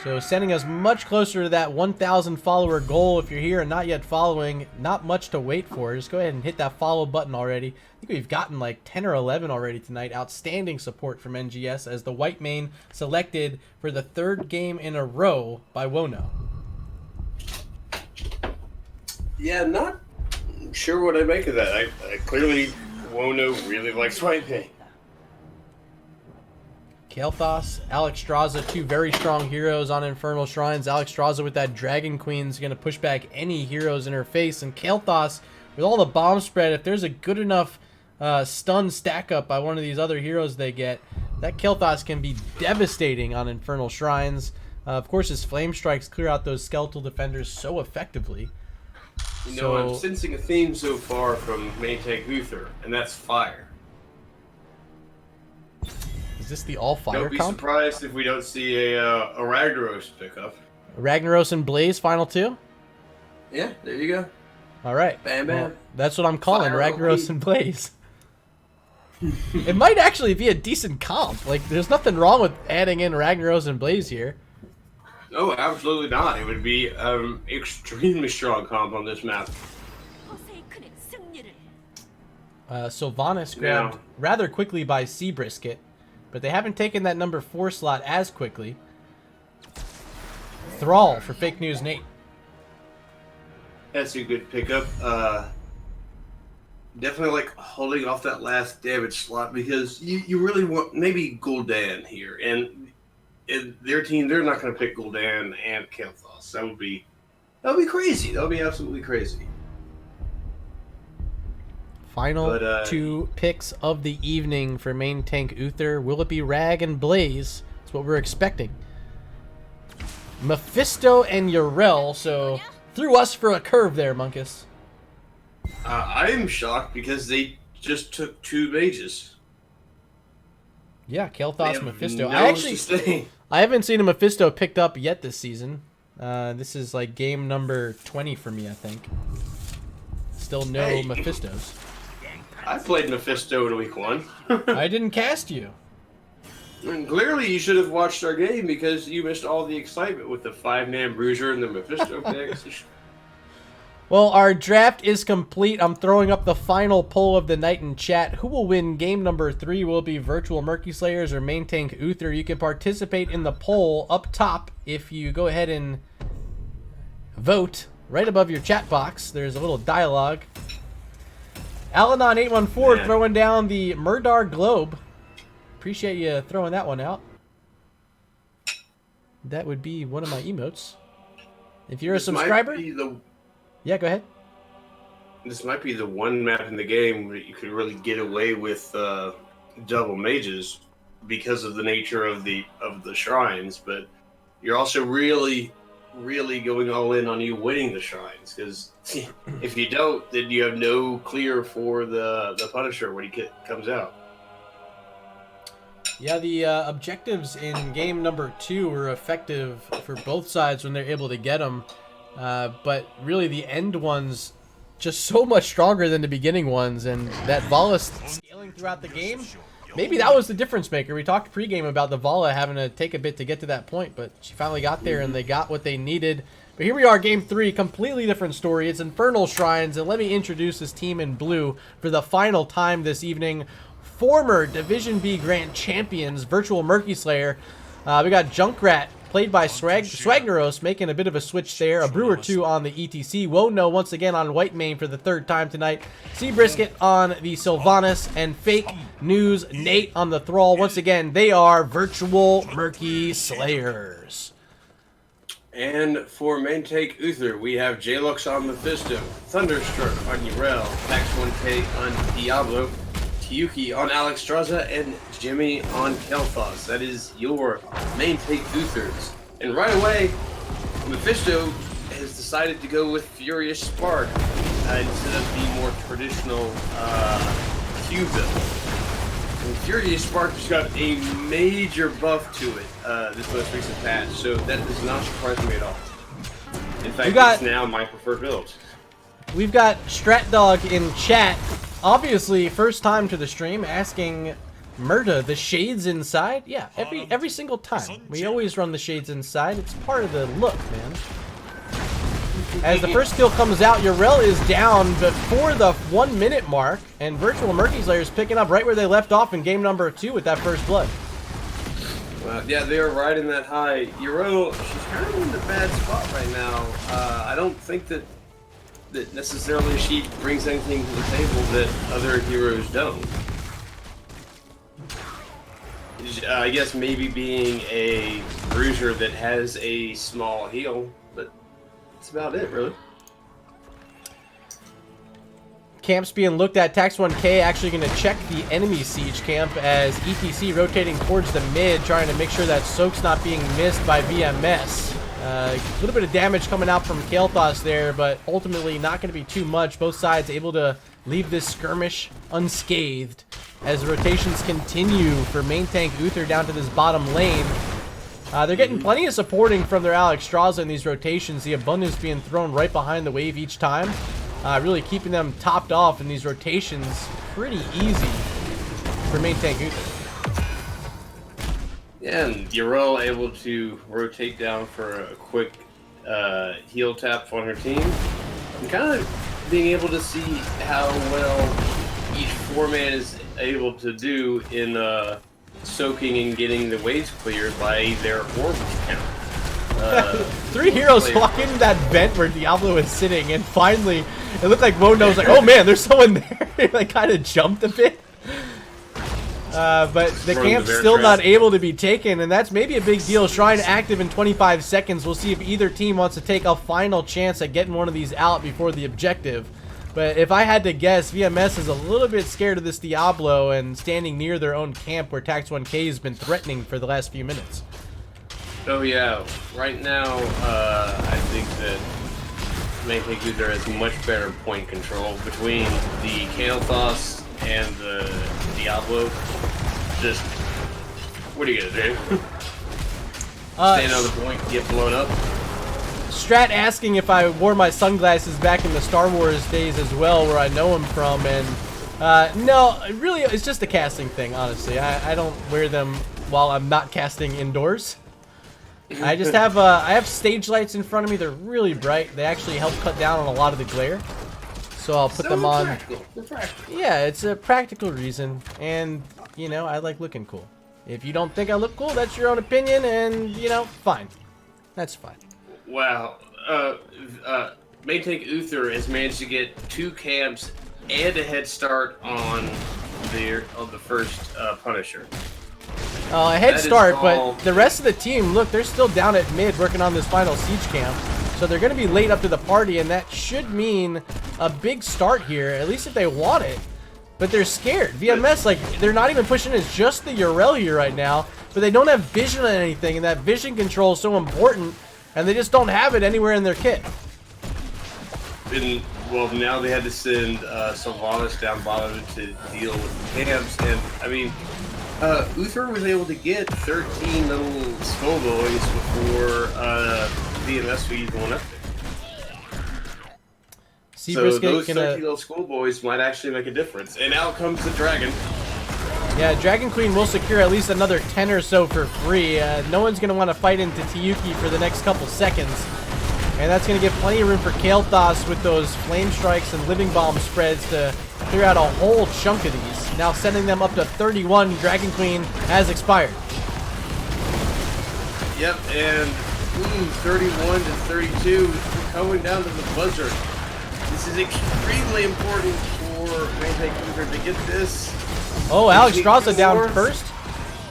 So sending us much closer to that 1,000 follower goal. If you're here and not yet following, not much to wait for. Just go ahead and hit that follow button already. I think we've gotten like 10 or 11 already tonight. Outstanding support from NGS as the white main selected for the 3rd game in a row by Wono. Yeah, not sure what I make of that. I clearly Wono really likes white main. Kael'thas, Alexstrasza, two very strong heroes on Infernal Shrines. Alexstrasza with that Dragon Queen is going to push back any heroes in her face. And Kael'thas, with all the bomb spread, if there's a good enough stun stack up by one of these other heroes they get, that Kael'thas can be devastating on Infernal Shrines. Of course, his Flame Strikes clear out those skeletal defenders so effectively. I'm sensing a theme so far from main tank Uther, and that's fire. Is this the all-fire Don't be comp? surprised if we don't see a Ragnaros pickup. Ragnaros and Blaze, final 2? Yeah, there you go. All right. Bam, bam. Well, that's what I'm calling Fire Ragnaros OP. and Blaze. It might actually be a decent comp. Like, there's nothing wrong with adding in Ragnaros and Blaze here. No, absolutely not. It would be extremely strong comp on this map. Sylvanas grabbed rather quickly by Seabrisket, but they haven't taken that number 4 slot as quickly. Thrall for Fake News Nate. That's a good pickup. Definitely like holding off that last damage slot, because you really want maybe Gul'dan here, and their team, they're not going to pick Gul'dan and Kael'thas. That would be crazy. That would be absolutely crazy. Final 2 picks of the evening for main tank Uther. Will it be Rag and Blaze? That's what we're expecting. Mephisto and Yrel, so threw us for a curve there, Munkus. I am shocked because they just took 2 mages. Yeah, Kael'thas, Mephisto. No I haven't seen a Mephisto picked up yet this season. This is like game number 20 for me, I think. Still no Mephistos. I played Mephisto in week 1. I didn't cast you. And clearly you should have watched our game, because you missed all the excitement with the 5-man bruiser and the Mephisto picks. Well, our draft is complete. I'm throwing up the final poll of the night in chat. Who will win game number 3? Will it be Virtual Murky Slayers or main tank Uther? You can participate in the poll up top if you go ahead and vote right above your chat box. There's a little dialogue. Alanon814 Yeah. throwing down the Murdar Globe. Appreciate you throwing that one out. That would be one of my emotes. If you're a subscriber, yeah, go ahead. This might be the one map in the game where you could really get away with double mages because of the nature of the shrines, but you're also really going all in on you winning the shrines, because if you don't, then you have no clear for the Punisher when he comes out. Yeah, the objectives in game number 2 were effective for both sides when they're able to get them, but really the end ones just so much stronger than the beginning ones, and that Vala scaling throughout the game, maybe that was the difference maker. We talked pregame about the Vala having to take a bit to get to that point, but she finally got there and they got what they needed. But here we are, game 3, completely different story. It's Infernal Shrines, and let me introduce this team in blue for the final time this evening. Former Division B Grand Champions, Virtual Murky Slayer. We got Junkrat, played by Swagneros, making a bit of a switch there. A brew or two on the ETC. Wono once again on White Mane for the 3rd time tonight. Seabrisket on the Sylvanas, and Fake News Nate on the Thrall. Once again, they are Virtual Murky Slayers. And for main take Uther, we have J-Lux on Mephisto, Thunderstruck on Urel, Tax1K on Diablo, Tiyuki on Alexstrasza, and Jimmy on Kel'Thas. That is your main take Uthers. And right away, Mephisto has decided to go with Furious Spark instead of the more traditional Q build. And Furious Spark has got a major buff to it this most recent patch, so that does not surprise me at all. In fact, it's now my preferred build. We've got StratDog in chat. Obviously, first time to the stream, asking Murda, the shades inside? Yeah, every single time. We always run the shades inside. It's part of the look, man. As the first kill comes out, Urel is down before the 1 minute mark, and Virtual Murky Slayer is picking up right where they left off in game number 2 with that first blood. Yeah, they are riding that high. Urel, she's kind of in a bad spot right now. I don't think that necessarily she brings anything to the table that other heroes don't. I guess maybe being a bruiser that has a small heal, but that's about it, really. Camps being looked at. Tax1K actually going to check the enemy siege camp as ETC rotating towards the mid, trying to make sure that Soak's not being missed by VMS. A little bit of damage coming out from Kel'Thas there, but ultimately not going to be too much. Both sides able to leave this skirmish unscathed as the rotations continue for main tank Uther down to this bottom lane. They're getting plenty of supporting from their Alexstrasza in these rotations. The abundance being thrown right behind the wave each time. Really keeping them topped off in these rotations pretty easy for main tank Uther. Yeah, and Urel able to rotate down for a quick heal tap on her team. And kind of being able to see how well each four-man is able to do in soaking and getting the waves cleared by their orbs count. 3 heroes walk into that vent where Diablo is sitting, and finally it looked like Wono's like, oh man, there's someone there. He like kind of jumped a bit. But the camp's still not able to be taken, and that's maybe a big deal. Shrine active in 25 seconds. We'll see if either team wants to take a final chance at getting one of these out before the objective. But if I had to guess, VMS is a little bit scared of this Diablo and standing near their own camp where Tax1K has been threatening for the last few minutes. Oh yeah, right now I think that main tank Uther has much better point control between the Kel'Thas and the Diablo. Just, what are you gonna do? Stand on the point, get blown up? Strat asking if I wore my sunglasses back in the Star Wars days as well, where I know him from, and no, really, it's just a casting thing, honestly. I don't wear them while I'm not casting indoors. I just have I have stage lights in front of me. They're really bright. They actually help cut down on a lot of the glare. So I'll put them on. Yeah, it's a practical reason, and you know, I like looking cool. If you don't think I look cool, that's your own opinion, and you know, fine. That's fine. Wow. Main tank Uther has managed to get 2 camps and a head start on the first Punisher. A head That is start, all- but the rest of the team, look, they're still down at mid working on this final siege camp. So they're going to be late up to the party, and that should mean a big start here, at least if they want it. But they're scared. VMS, like, they're not even pushing it. It's just the Urel here right now, but they don't have vision on anything, and that vision control is so important, and they just don't have it anywhere in their kit. And, well, now they had to send Sylvanas down bottom to deal with the camps, and, I mean, Uther was able to get 13 little schoolboys before VMS was even went up there. So those 13 little schoolboys might actually make a difference. And out comes the dragon. Yeah, Dragon Queen will secure at least another 10 or so for free. No one's going to want to fight into Tiyuki for the next couple seconds. And that's going to give plenty of room for Kael'thas with those Flame Strikes and Living Bomb spreads to clear out a whole chunk of these. Now sending them up to 31. Dragon Queen has expired. Yep, and 31 to 32, going down to the buzzer. This is extremely important for Maytag Uther to get this. Oh, Alex Straza down first,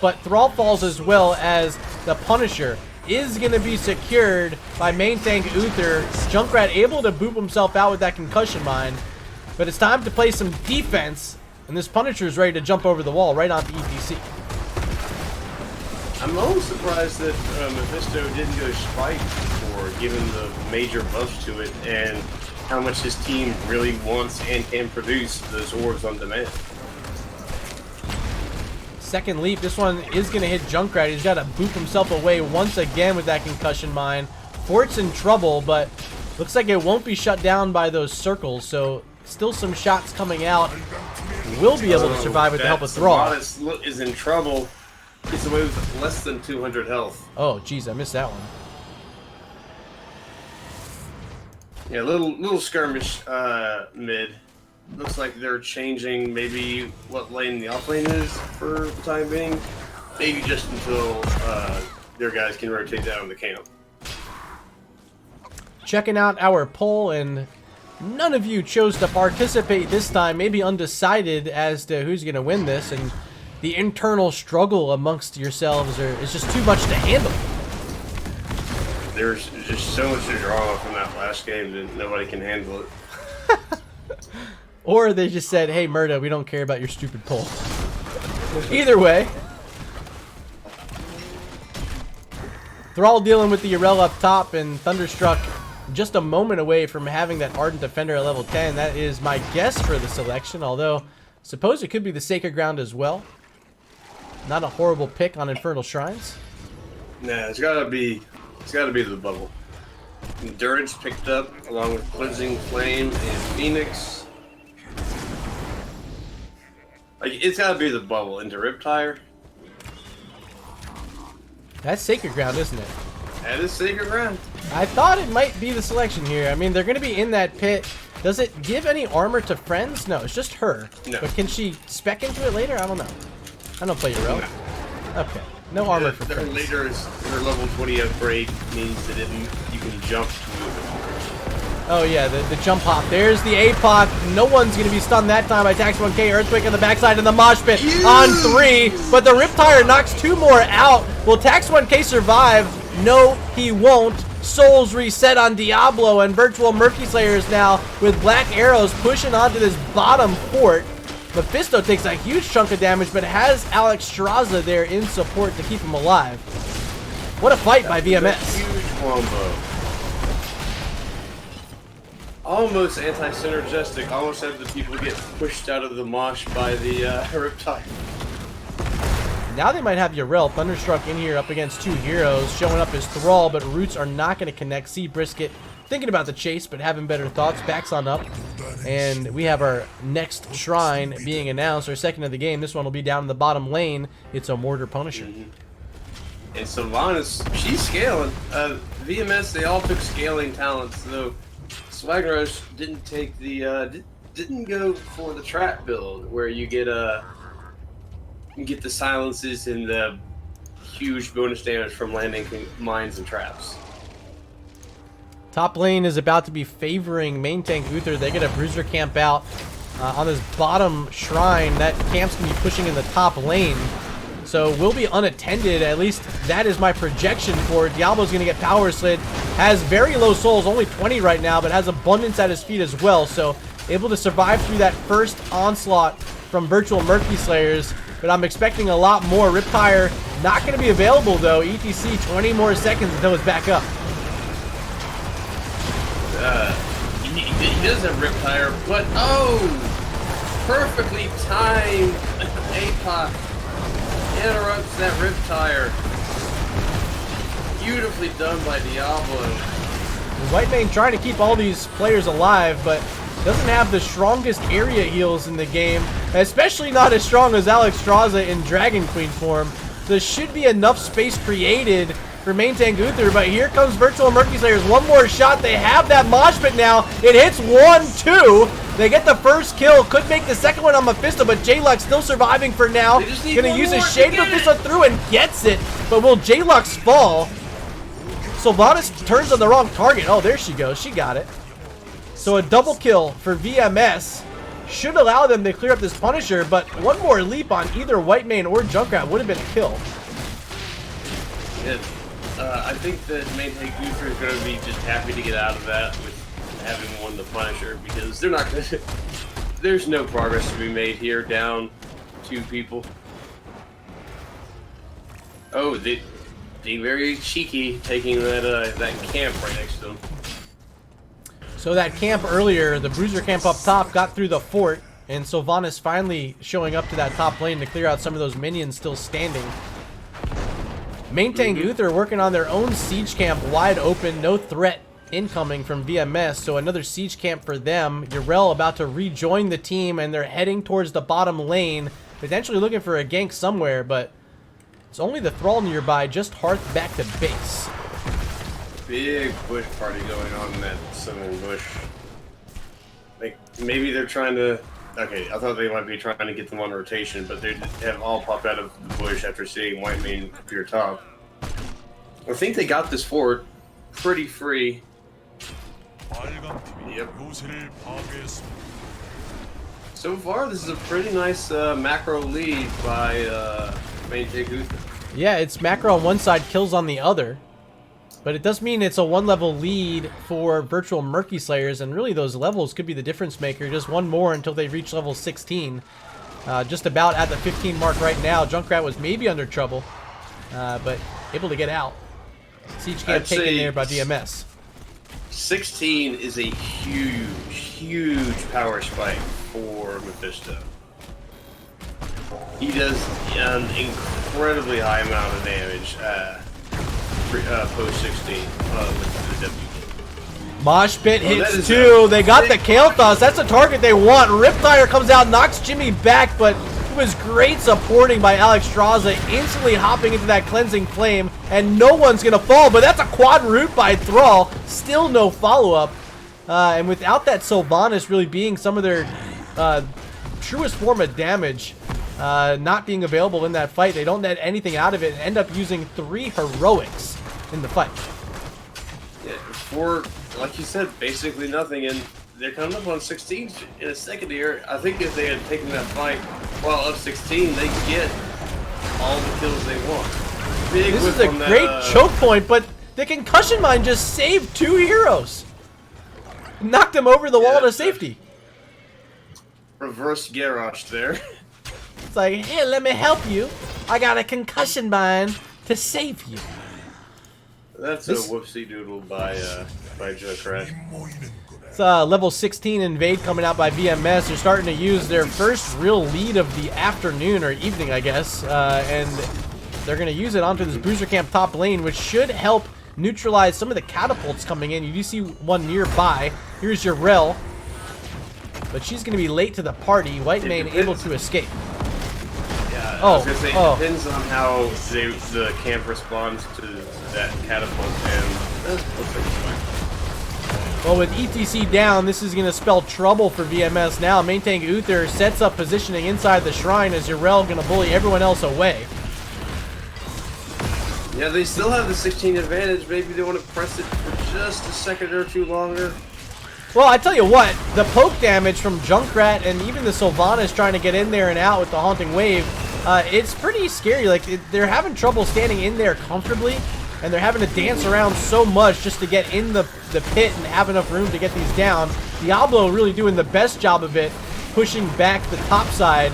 but Thrall falls as well as the Punisher is going to be secured by main tank Uther. Junkrat able to boop himself out with that concussion mine, but it's time to play some defense, and this Punisher is ready to jump over the wall right onto EPC. I'm almost surprised that Mephisto didn't go Spike before, given the major buffs to it and how much his team really wants and can produce those orbs on demand. Second leap, this one is going to hit Junkrat. He's got to boop himself away once again with that concussion mine. Fort's in trouble, but looks like it won't be shut down by those circles, so still some shots coming out. Will be able to survive with the help of Thrall. Sylvanas is in trouble. Gets away with less than 200 health. Oh, geez, I missed that one. Yeah, little skirmish mid. Looks like they're changing maybe what lane the off lane is for the time being. Maybe just until their guys can rotate down the camp. Checking out our poll, and none of you chose to participate this time. Maybe undecided as to who's going to win this, and the internal struggle amongst yourselves is just too much to handle. There's just so much drama from that last game that nobody can handle it. Or they just said, hey, Murda, we don't care about your stupid poll. Either way. Thrall dealing with the Urel up top, and Thunderstruck just a moment away from having that Ardent Defender at level 10. That is my guess for the selection, although suppose it could be the Sacred Ground as well. Not a horrible pick on Infernal Shrines. Nah, it's gotta be the bubble. Endurance picked up along with Cleansing Flame and Phoenix. Like, it's gotta be the bubble into Riptire. That's Sacred Ground, isn't it? That is Sacred Ground. I thought it might be the selection here. I mean, they're going to be in that pit. Does it give any armor to friends? No, it's just her. No. But can she spec into it later? I don't know. I don't play Urel. Okay. No armor for Their friends. later is their level 20 upgrade means that you can jump to move it. Oh yeah, the jump hop. There's the APOC. No one's going to be stunned that time by Tax 1K. Earthquake on the backside and the Mosh Pit on 3. But the Riptire knocks 2 more out. Will Tax 1K survive? No, he won't. Souls reset on Diablo, and Virtual Murky Slayers now with Black Arrows pushing onto this bottom fort. Mephisto takes a huge chunk of damage, but has Alex Straza there in support to keep him alive. What a fight by VMS. Huge combo. Almost anti-synergistic. Almost had the people get pushed out of the mosh by the Riptide. Now they might have Urel. Thunderstruck in here up against 2 heroes, showing up as Thrall, but Roots are not going to connect. See Brisket thinking about the chase, but having better thoughts. Backs on up. And we have our next shrine being announced, our second of the game. This one will be down in the bottom lane. It's a Mortar Punisher. And Sylvanas, she's scaling. VMS, they all took scaling talents, though Swagros didn't take the didn't go for the trap build where you get the silences and the huge bonus damage from landing mines and traps. Top lane is about to be favoring main tank Uther. They get a Bruiser camp out. on this bottom shrine. That camp's going to be pushing in the top lane. So we'll be unattended. At least that is my projection for it. Diablo's going to get power slid. Has very low souls, only 20 right now, but has abundance at his feet as well. So able to survive through that first onslaught from virtual Murky Slayers. But I'm expecting a lot more. Riptire not going to be available though. ETC 20 more seconds until it's back up. He does have Riptire, but oh! Perfectly timed APOC interrupts that Riptire. Beautifully done by Diablo. Whitemane trying to keep all these players alive, but doesn't have the strongest area heals in the game, especially not as strong as Alexstrasza in Dragon Queen form. There should be enough space created for main tank Uther, but here comes Virtual Murky Slayers. One more shot. They have that mosh pit now. It hits 1-2. They get the first kill. Could make the second one on Mephisto, but J-Lux still surviving for now. Gonna use his Shade Mephisto through and gets it, but will J-Lux fall? Sylvanas turns on the wrong target. Oh, there she goes. She got it. So a double kill for VMS should allow them to clear up this Punisher, but one more leap on either Whitemane or Junkrat would have been a kill. I think that main tank Uther is going to be just happy to get out of that with having won the Punisher, because they're not going to. There's no progress to be made here. Down 2 people. Oh, they being very cheeky, taking that camp right next to them. So that camp earlier, the Bruiser camp up top, got through the fort, and Sylvanas finally showing up to that top lane to clear out some of those minions still standing. Main tank Uther working on their own siege camp wide open, no threat incoming from VMS, so another siege camp for them. Yrel about to rejoin the team, and they're heading towards the bottom lane, potentially looking for a gank somewhere, but it's only the Thrall nearby, just Hearth back to base. Big bush party going on in that southern bush. Like, maybe they're trying to... Okay, I thought they might be trying to get them on rotation, but they have all popped out of the bush after seeing Whitemane appear top. I think they got this fort pretty free. Yep. So far, this is a pretty nice macro lead by main tank Uther. Yeah, it's macro on one side, kills on the other. But it does mean it's a 1-level lead for Virtual Murky Slayers, and really those levels could be the difference maker. Just one more until they reach level 16. Just about at the 15 mark right now. Junkrat was maybe under trouble, but able to get out. Siege camp taken there by VMS. 16 is a huge, huge power spike for Mephisto. He does an incredibly high amount of damage. Post 16 with the W. Mosh pit hits 2. They got the Kael'thas. That's the target they want. Riptire comes out, knocks Jimmy back, but it was great supporting by Alexstrasza, instantly hopping into that cleansing flame, and no one's gonna fall. But that's a quad root by Thrall. Still no follow-up, and without that Sylvanas really being some of their truest form of damage, not being available in that fight, they don't net anything out of it and end up using 3 heroics in the fight. Yeah, for, like you said, basically nothing, and they're coming up on 16 in a second here. I think if they had taken that fight while up 16, they get all the kills they want. Big this is a great choke point, but the concussion mine just saved 2 heroes. Knocked them over the wall to safety. Reverse Garrosh there. It's like, here, let me help you. I got a concussion mine to save you. That's a whoopsie doodle by Junkrat. It's level 16 invade coming out by VMS. They're starting to use their first real lead of the afternoon or evening, I guess, and they're going to use it onto this Bruiser camp top lane, which should help neutralize some of the catapults coming in. You do see one nearby. Here's Yrel, but she's going to be late to the party. Whitemane able to escape. Yeah, I was going to say, it depends on how the camp responds to that catapult, and that looks like it's fine. Well, with ETC down, this is going to spell trouble for VMS now. Main tank Uther sets up positioning inside the shrine as Yrel going to bully everyone else away. Yeah, they still have the 16 advantage. Maybe they want to press it for just a second or two longer. Well, I tell you what, the poke damage from Junkrat and even the Sylvanas trying to get in there and out with the Haunting Wave, it's pretty scary. Like, they're having trouble standing in there comfortably, and they're having to dance around so much just to get in the pit and have enough room to get these down. Diablo really doing the best job of it, pushing back the top side.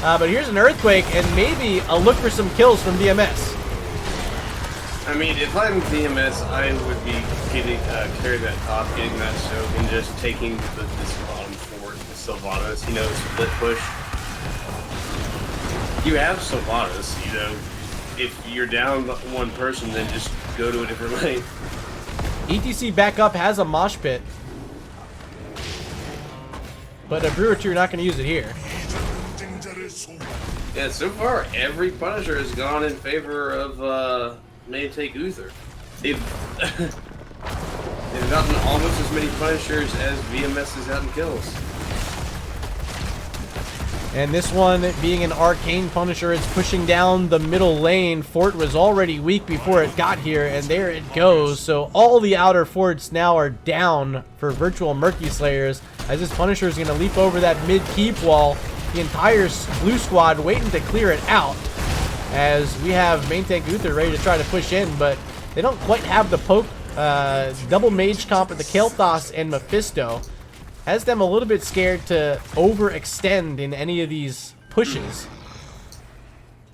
But here's an Earthquake and maybe a look for some kills from VMS. I mean, if I'm VMS, I would be getting clearing that top, getting that soak, and just taking this bottom fort, the Sylvanas, you know, split push. You have Sylvanas, you know. If you're down one person, then just go to a different lane. ETC back up has a mosh pit, but a Brewer 2 are not going to use it here. Yeah, so far every Punisher has gone in favor of main tank Uther. They've gotten almost as many Punishers as VMS has gotten kills. And this one, being an arcane Punisher, is pushing down the middle lane. Fort was already weak before it got here, and there it goes. So all the outer forts now are down for virtual Murky Slayers, as this Punisher is going to leap over that mid-keep wall. The entire blue squad waiting to clear it out, as we have main tank Uther ready to try to push in, but they don't quite have the poke. Double mage comp with the Kael'thas and Mephisto has them a little bit scared to overextend in any of these pushes.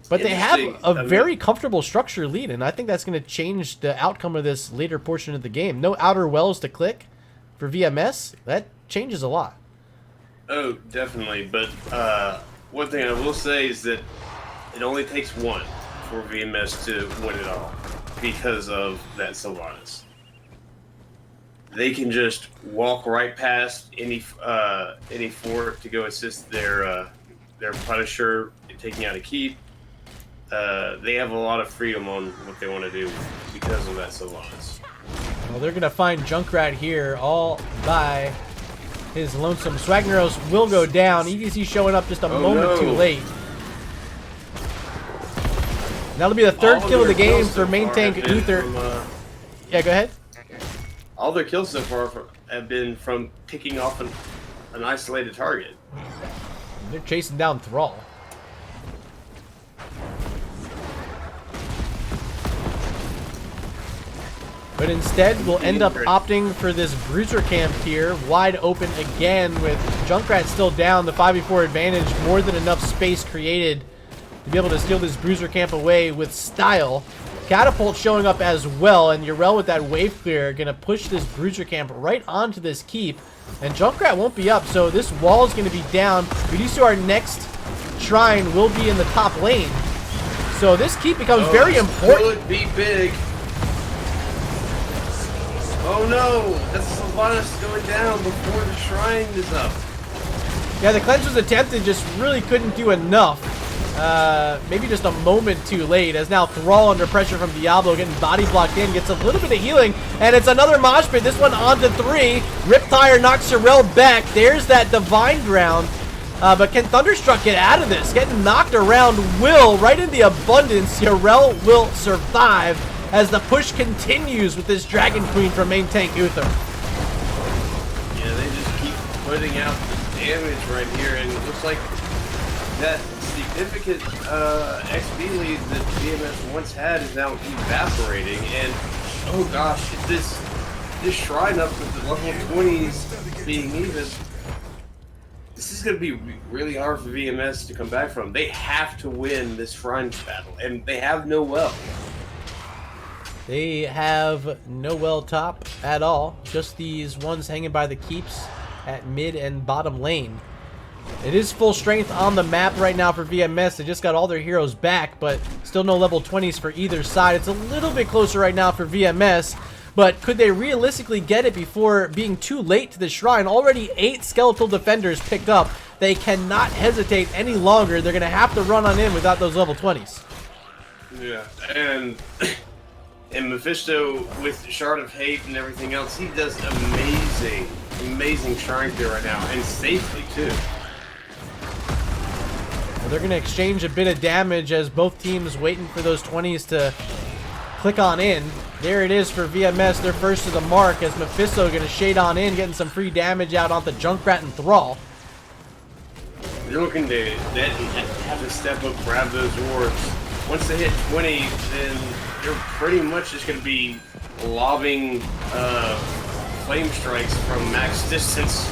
But they have a very comfortable structure lead, and I think that's going to change the outcome of this later portion of the game. No outer wells to click for VMS. That changes a lot. Oh, definitely. But one thing I will say is that it only takes one for VMS to win it all because of that Sylvanas. They can just walk right past any fort to go assist their Punisher in taking out a keep. They have a lot of freedom on what they want to do because of that Sylvanas. Well, they're going to find Junkrat here all by his lonesome. Swagneros will go down. ETC showing up just a moment too late. That'll be the third kill of the game for main tank Uther. Yeah, go ahead. All their kills so far have been from picking off an isolated target. They're chasing down Thrall. But instead, we'll end up opting for this Bruiser camp here, wide open again with Junkrat still down. The 5v4 advantage, more than enough space created to be able to steal this Bruiser camp away with style. Catapult showing up as well, and Yrel with that wave clear gonna push this Bruiser camp right onto this keep, and Junkrat won't be up, so this wall is gonna be down. We do see our next shrine will be in the top lane, so this keep becomes very important. Could be big. Oh no, that's Sylvanas going down before the shrine is up. Yeah, the cleanse was attempted, just really couldn't do enough. Maybe just a moment too late, as now Thrall under pressure from Diablo, getting body blocked in, gets a little bit of healing, and it's another mosh pit, this one onto 3. Riptire knocks Yrel back. There's that Divine Ground, but can Thunderstruck get out of this? Getting knocked around will, right in the abundance. Yrel will survive as the push continues with this Dragon Queen from main tank Uther. Yeah, they just keep putting out the damage right here, and it looks like that significant XP lead that VMS once had is now evaporating, and oh gosh, this shrine up with the level 20s being even, this is going to be really hard for VMS to come back from. They have to win this shrine battle, and they have no well. They have no well top at all, just these ones hanging by the keeps at mid and bottom lane. It is full strength on the map right now for VMS. They just got all their heroes back, but still no level 20s for either side. It's a little bit closer right now for VMS, but could they realistically get it before being too late to the shrine? Already 8 skeletal defenders picked up. They cannot hesitate any longer. They're going to have to run on in without those level 20s. Yeah, and Mephisto with Shard of Hate and everything else, he does amazing shrine clear right now, and safely too. Well, they're going to exchange a bit of damage as both teams waiting for those 20s to click on in. There it is for VMS. They're first to the mark as Mephisto going to shade on in, getting some free damage out onto Junkrat and Thrall. They're looking to have to step up, grab those orbs. Once they hit 20, then they're pretty much just going to be lobbing flame strikes from max distance.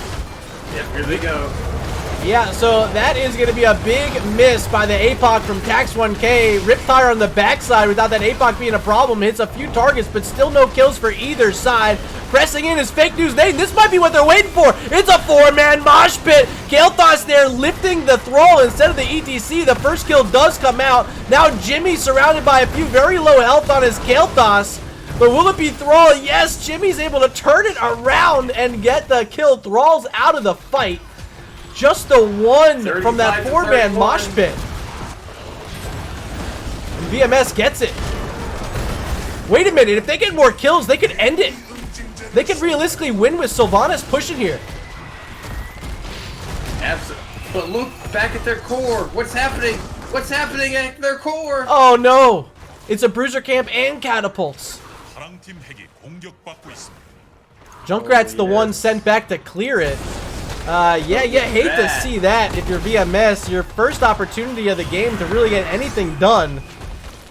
Yep, here they go. Yeah, so that is going to be a big miss by the APOC from Tax 1K. Riptire on the backside without that APOC being a problem. Hits a few targets, but still no kills for either side. Pressing in is Fake News Nate. This might be what they're waiting for. It's a 4-man mosh pit. Kael'thas there lifting the Thrall instead of the ETC. The first kill does come out. Now Jimmy surrounded by a few very low health on his Kael'thas. But will it be Thrall? Yes, Jimmy's able to turn it around and get the kill. Thrall's out of the fight. Just the one from that 4-man mosh pit. And VMS gets it. Wait a minute, if they get more kills, they could end it. They could realistically win with Sylvanas pushing here. Absolutely. But look back at their core. What's happening? What's happening at their core? Oh no. It's a bruiser camp and catapults. Junkrat's the one sent back to clear it. Yeah, you hate to see that if you're VMS. Your first opportunity of the game to really get anything done.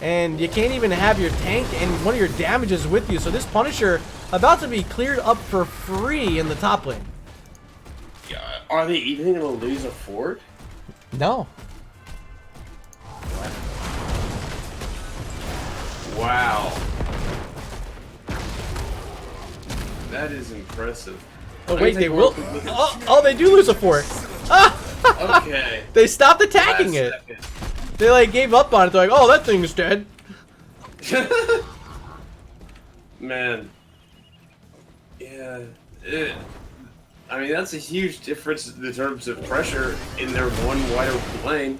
And you can't even have your tank and one of your damages with you. So this Punisher about to be cleared up for free in the top lane. Yeah, are they even going to lose a fort? No. Wow. That is impressive. Oh wait, they will. Oh, they do lose a fort. Okay. They stopped attacking it. They like gave up on it. They're like, oh, that thing's dead. Man. Yeah. I mean, that's a huge difference in terms of pressure in their one wide open lane.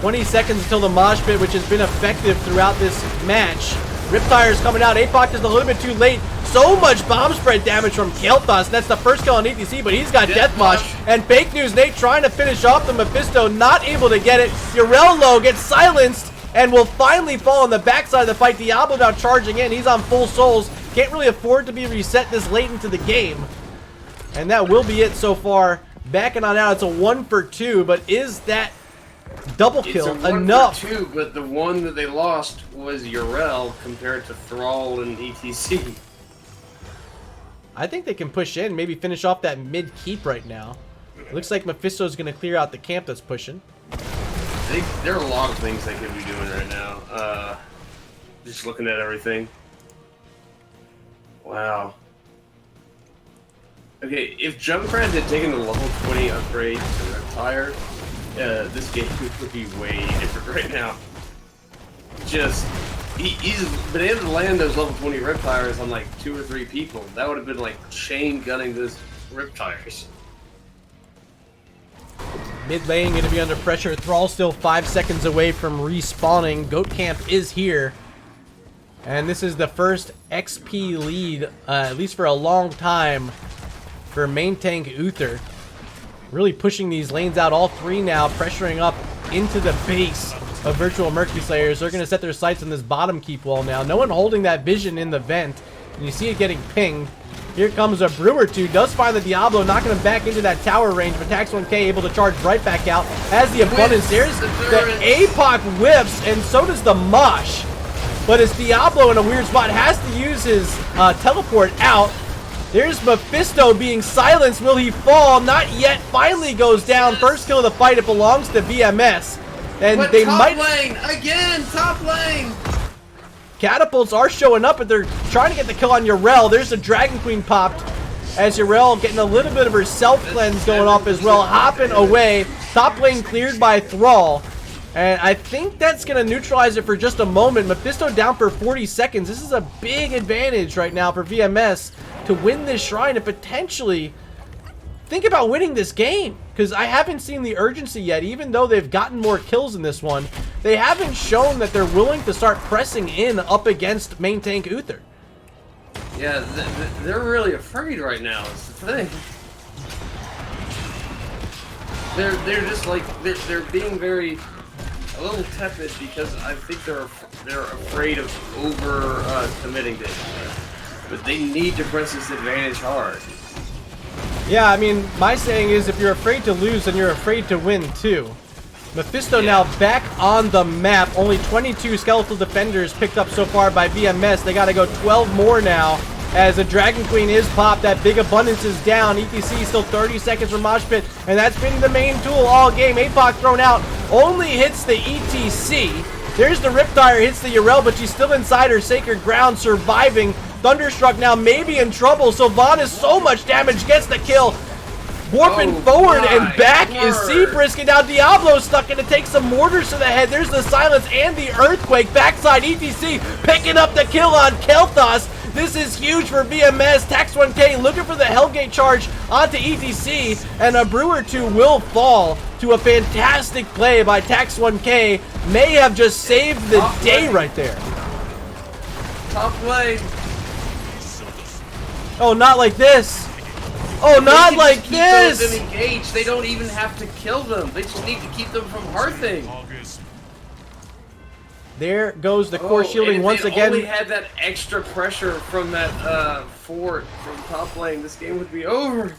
20 seconds until the mosh pit, which has been effective throughout this match. Riptire's coming out. APOC is a little bit too late. So much bomb spread damage from Kael'thas. That's the first kill on ETC, but he's got Death Mosh. And Fake News Nate trying to finish off the Mephisto, not able to get it. Urello gets silenced and will finally fall on the backside of the fight. Diablo now charging in. He's on full souls. Can't really afford to be reset this late into the game. And that will be it so far. Backing on out, it's a 1 for 2, but is that double kill enough? It's a 1 for 2, but the one that they lost was Urel compared to Thrall and ETC. I think they can push in, maybe finish off that mid keep right now. It looks like Mephisto's going to clear out the camp that's pushing. There are a lot of things they could be doing right now. Just looking at everything. Wow. Okay, if Junkrat had taken the level 20 upgrade to Reptire, this game would be way different right now. Just, he's been able to land those level 20 Reptires on like 2 or 3 people. That would have been like chain gunning those Reptires. Mid lane going to be under pressure. Thrall still 5 seconds away from respawning. Goat Camp is here. And this is the first XP lead, at least for a long time, for main tank Uther. Really pushing these lanes out, all 3 now, pressuring up into the base of Virtual Murky Slayers. They're going to set their sights on this bottom keep wall now. No one holding that vision in the vent, and you see it getting pinged. Here comes a Brewer 2, does find the Diablo, knocking him back into that tower range, but Tax 1K able to charge right back out as the Abundance. There's the APOC whips, and so does the Mosh. But it's Diablo in a weird spot, has to use his teleport out. There's Mephisto being silenced. Will he fall? Not yet. Finally goes down. First kill of the fight. It belongs to VMS. And but they top might... lane! Again! Top lane! Catapults are showing up, but they're trying to get the kill on Urel. There's the Dragon Queen popped as Urel getting a little bit of her self-cleanse going off as well. Hopping away. Top lane cleared by Thrall. And I think that's going to neutralize it for just a moment. Mephisto down for 40 seconds. This is a big advantage right now for VMS to win this shrine and potentially think about winning this game. Because I haven't seen the urgency yet. Even though they've gotten more kills in this one, they haven't shown that they're willing to start pressing in up against main tank Uther. Yeah, they're really afraid right now. It's the thing. They're just like they're being very a little tepid because I think they're they're afraid of over committing to it. But they need to press this advantage hard. Yeah, I mean, my saying is if you're afraid to lose, then you're afraid to win too. Mephisto now back on the map. Only 22 skeletal defenders picked up so far by VMS. They got to go 12 more now as the Dragon Queen is popped. That big abundance is down. ETC still 30 seconds for Mosh Pit, and that's been the main tool all game. APOC thrown out. Only hits the ETC. There's the Riptire, hits the Urel, but she's still inside her sacred ground, surviving. Thunderstruck now maybe in trouble. Sylvanas so much damage, gets the kill. Warping forward and back is Seabrisk, and now Diablo's stuck in to take some mortars to the head. There's the silence and the earthquake. Backside ETC picking up the kill on Kel'Thas. This is huge for VMS. Tax1K looking for the Hellgate charge onto ETC, and a brew or two will fall to a fantastic play by Tax1K. May have just saved the day right there. Top play. Oh, not like this. Oh, not like this! Keep them engaged. They don't even have to kill them. They just need to keep them from hearthing. There goes the core shielding once again. If they only had that extra pressure from that fort from top lane, this game would be over.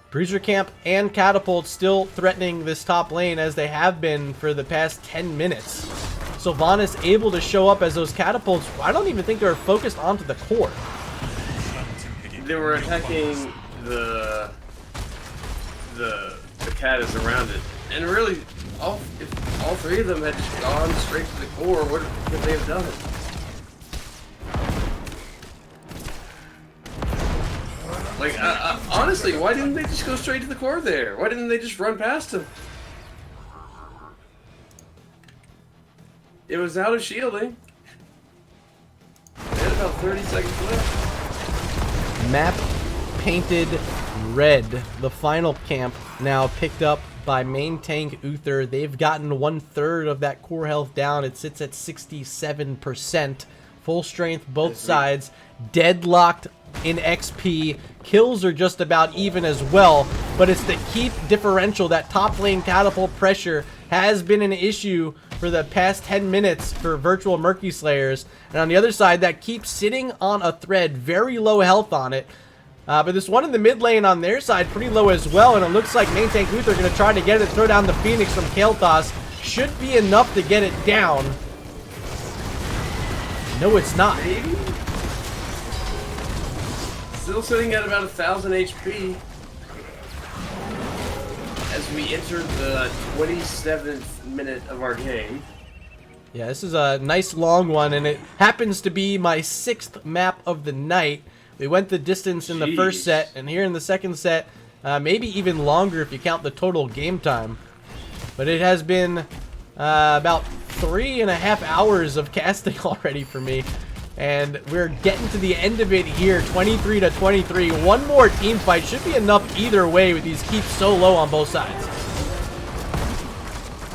Bruiser Camp and Catapult still threatening this top lane as they have been for the past 10 minutes. Sylvanas able to show up as those catapults. I don't even think they were focused onto the core. They were attacking the cat is around it, and really, if all three of them had just gone straight to the core, what could they have done? Like, honestly, why didn't they just go straight to the core there? Why didn't they just run past him? It was out of shielding. They had about 30 seconds left. Map painted red. The final camp now picked up by main tank Uther. They've gotten 1/3 of that core health down. It sits at 67%. Full strength both sides. Deadlocked in XP. Kills are just about even as well, but it's the keep differential. That top lane catapult pressure has been an issue for the past 10 minutes for virtual Murky Slayers. And on the other side, that keeps sitting on a thread, very low health on it. But this one in the mid lane on their side, pretty low as well, and it looks like main tank Uther are going to try to get it, throw down the Phoenix from Kel'Thas. Should be enough to get it down. No, it's not. Maybe? Still sitting at about 1,000 HP. As we enter the 27th minute of our game. Yeah, this is a nice long one, and it happens to be my 6th map of the night. We went the distance in the first set, and here in the second set, maybe even longer if you count the total game time. But it has been about 3.5 hours of casting already for me. And we're getting to the end of it here, 23-23. One more team fight should be enough either way with these keeps so low on both sides.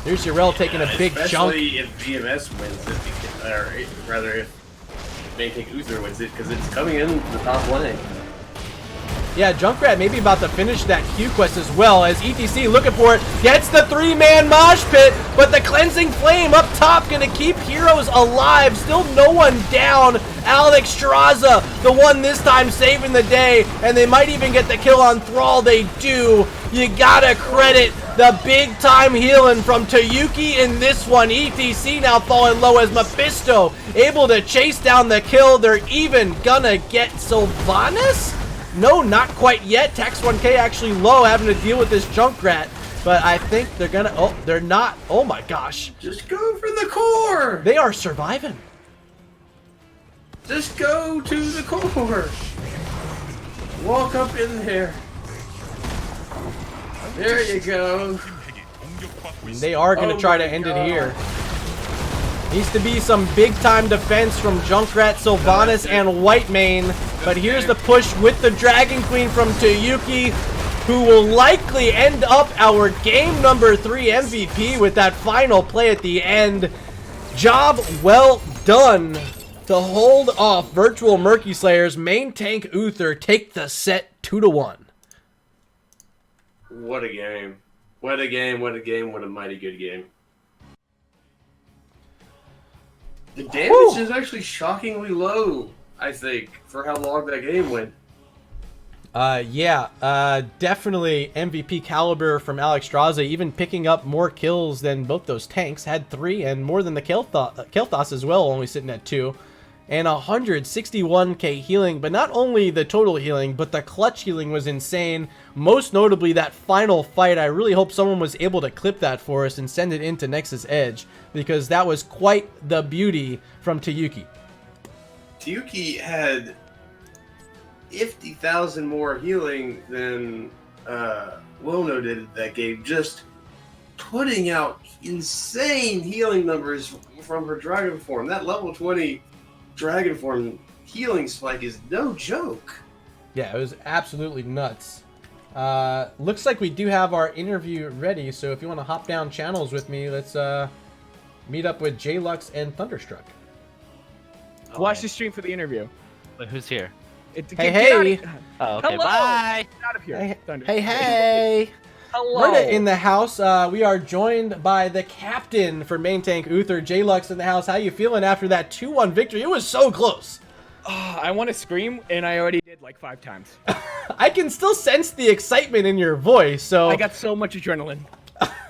There's Urel taking a big jump. Especially if VMS wins it, or rather if main tank Uther wins it, because it's coming in the top lane. Yeah, Junkrat maybe about to finish that Q quest as well, as ETC looking for it, gets the 3-man mosh pit, but the cleansing flame up top gonna keep heroes alive. Still no one down. Alex Straza, the one this time saving the day, and they might even get the kill on Thrall. They do. You gotta credit the big time healing from Tayuki in this one. ETC now falling low as Mephisto able to chase down the kill. They're even gonna get Sylvanas? No, not quite yet. Tax1K actually low, having to deal with this Junkrat. But I think they're gonna... Oh, they're not. Oh my gosh. Just go for the core. They are surviving. Just go to the core. Walk up in there. There you go. They are going to try to end it here. Needs to be some big-time defense from Junkrat, Sylvanas, and Whitemane. But here's the push with the Dragon Queen from Tayuki, who will likely end up our game number 3 MVP with that final play at the end. Job well done to hold off virtual Murky Slayers. Main tank Uther take the set 2-1. What a game. What a game, what a game, what a mighty good game. The damage is actually shockingly low, I think, for how long that game went. Definitely MVP caliber from Alexstrasza, even picking up more kills than both those tanks. Had 3 and more than the Kael'thas as well, only sitting at 2. And 161k healing, but not only the total healing, but the clutch healing was insane. Most notably, that final fight. I really hope someone was able to clip that for us and send it into Nexus Edge, because that was quite the beauty from Tayuki. Tayuki had 50,000 more healing than Wilno did that game, just putting out insane healing numbers from her Dragon form. That level 20 Dragon form healing spike is no joke. Yeah, it was absolutely nuts. Looks like we do have our interview ready, so if you want to hop down channels with me, let's meet up with JLux and Thunderstruck. Watch the stream for the interview. Wait, who's here? Hey. Oh, okay. Hello. Bye. Get out of here. Hey. Hello. Rita in the house. We are joined by the captain for main tank, Uther. JLux in the house. How you feeling after that 2-1 victory? It was so close. Oh, I want to scream, and I already did like 5 times. I can still sense the excitement in your voice. So I got so much adrenaline.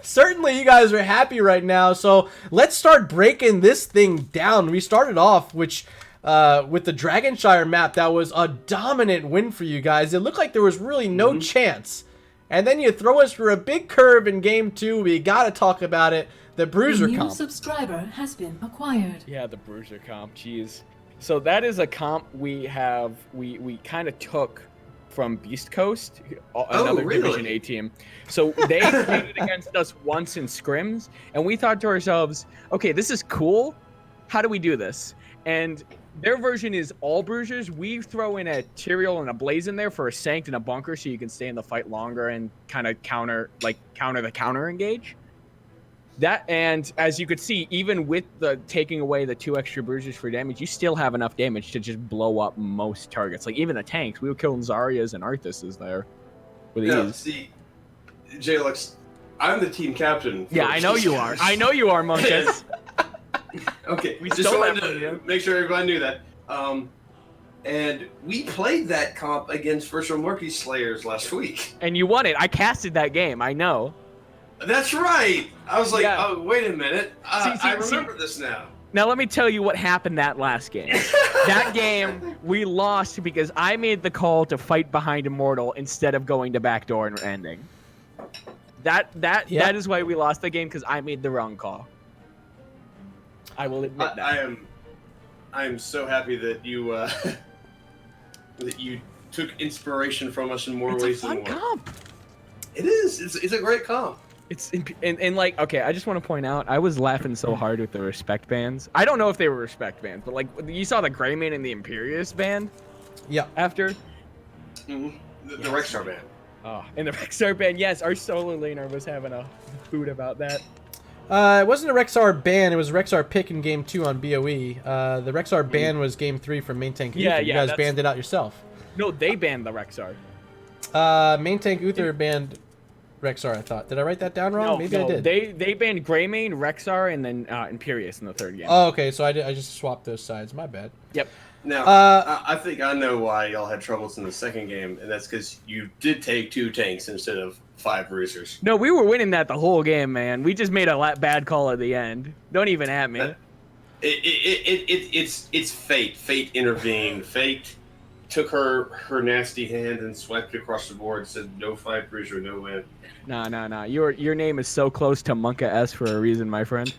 certainly you guys are happy right now. So let's start breaking this thing down. We started off, with the Dragonshire map. That was a dominant win for you guys. It looked like there was really no chance. And then you throw us for a big curve in game 2. We gotta talk about it. The Bruiser A new comp. subscriber has been acquired. Yeah, the Bruiser comp. Jeez. So that is a comp we kind of took from Beast Coast, another really? Division A team. So they played against us once in scrims, and we thought to ourselves, okay, this is cool. How do we do this? And their version is all bruisers. We throw in a Tyrael and a Blaze in there for a Sanct and a Bunker, so you can stay in the fight longer and kind of counter the counter engage. That, and as you could see, even with the taking away the 2 extra bruisers for damage, you still have enough damage to just blow up most targets. Like even the tanks, we were killing Zaryas and Arthuses there with ease. See, JLux, I'm the team captain. Yeah, I know you are. I know you are, Montes. Okay, We just stole wanted that from you. to make sure everybody knew that. And we played that comp against Virtual Murky Slayers last week. And you won it. I casted that game. I know. That's right. I was like, Yeah. oh, wait a minute. I See- remember this now. Now let me tell you what happened that last game. That game we lost because I made the call to fight behind Immortal instead of going to backdoor and ending. That is why we lost the game, because I made the wrong call. I will admit that. I am so happy that you that you took inspiration from us in more It's ways a than fun one. comp. It is. It's a great comp. It's and like, okay, I just want to point out, I was laughing so hard with the respect bands. I don't know if they were respect bands, but like you saw the Greymane and the Imperious band. Yeah. After. The Rexstar band. Oh, and the Rexstar band. Yes, our solo laner was having a hoot about that. It wasn't a Rexar ban, it was a Rexar pick in game 2 on BOE. The Rexar ban was game 3 from main tank Uther. Yeah, You yeah, guys that's- banned it out yourself. No, they banned the Rexar. Main tank Uther banned Rexar, I thought. Did I write that down wrong? No, Maybe no, I did. They banned Greymane, Rexar, and then Imperious in the third game. Oh, okay, so I just swapped those sides. My bad. Yep. Now, I think I know why y'all had troubles in the second game, and that's because you did take 2 tanks instead of 5 bruisers. No, we were winning that the whole game, man. We just made a bad call at the end. Don't even at me. It's fate. Fate intervened. Fate took her nasty hand and swiped it across the board and said, no 5 bruiser, no win. Nah. Your name is so close to Monka S for a reason, my friend.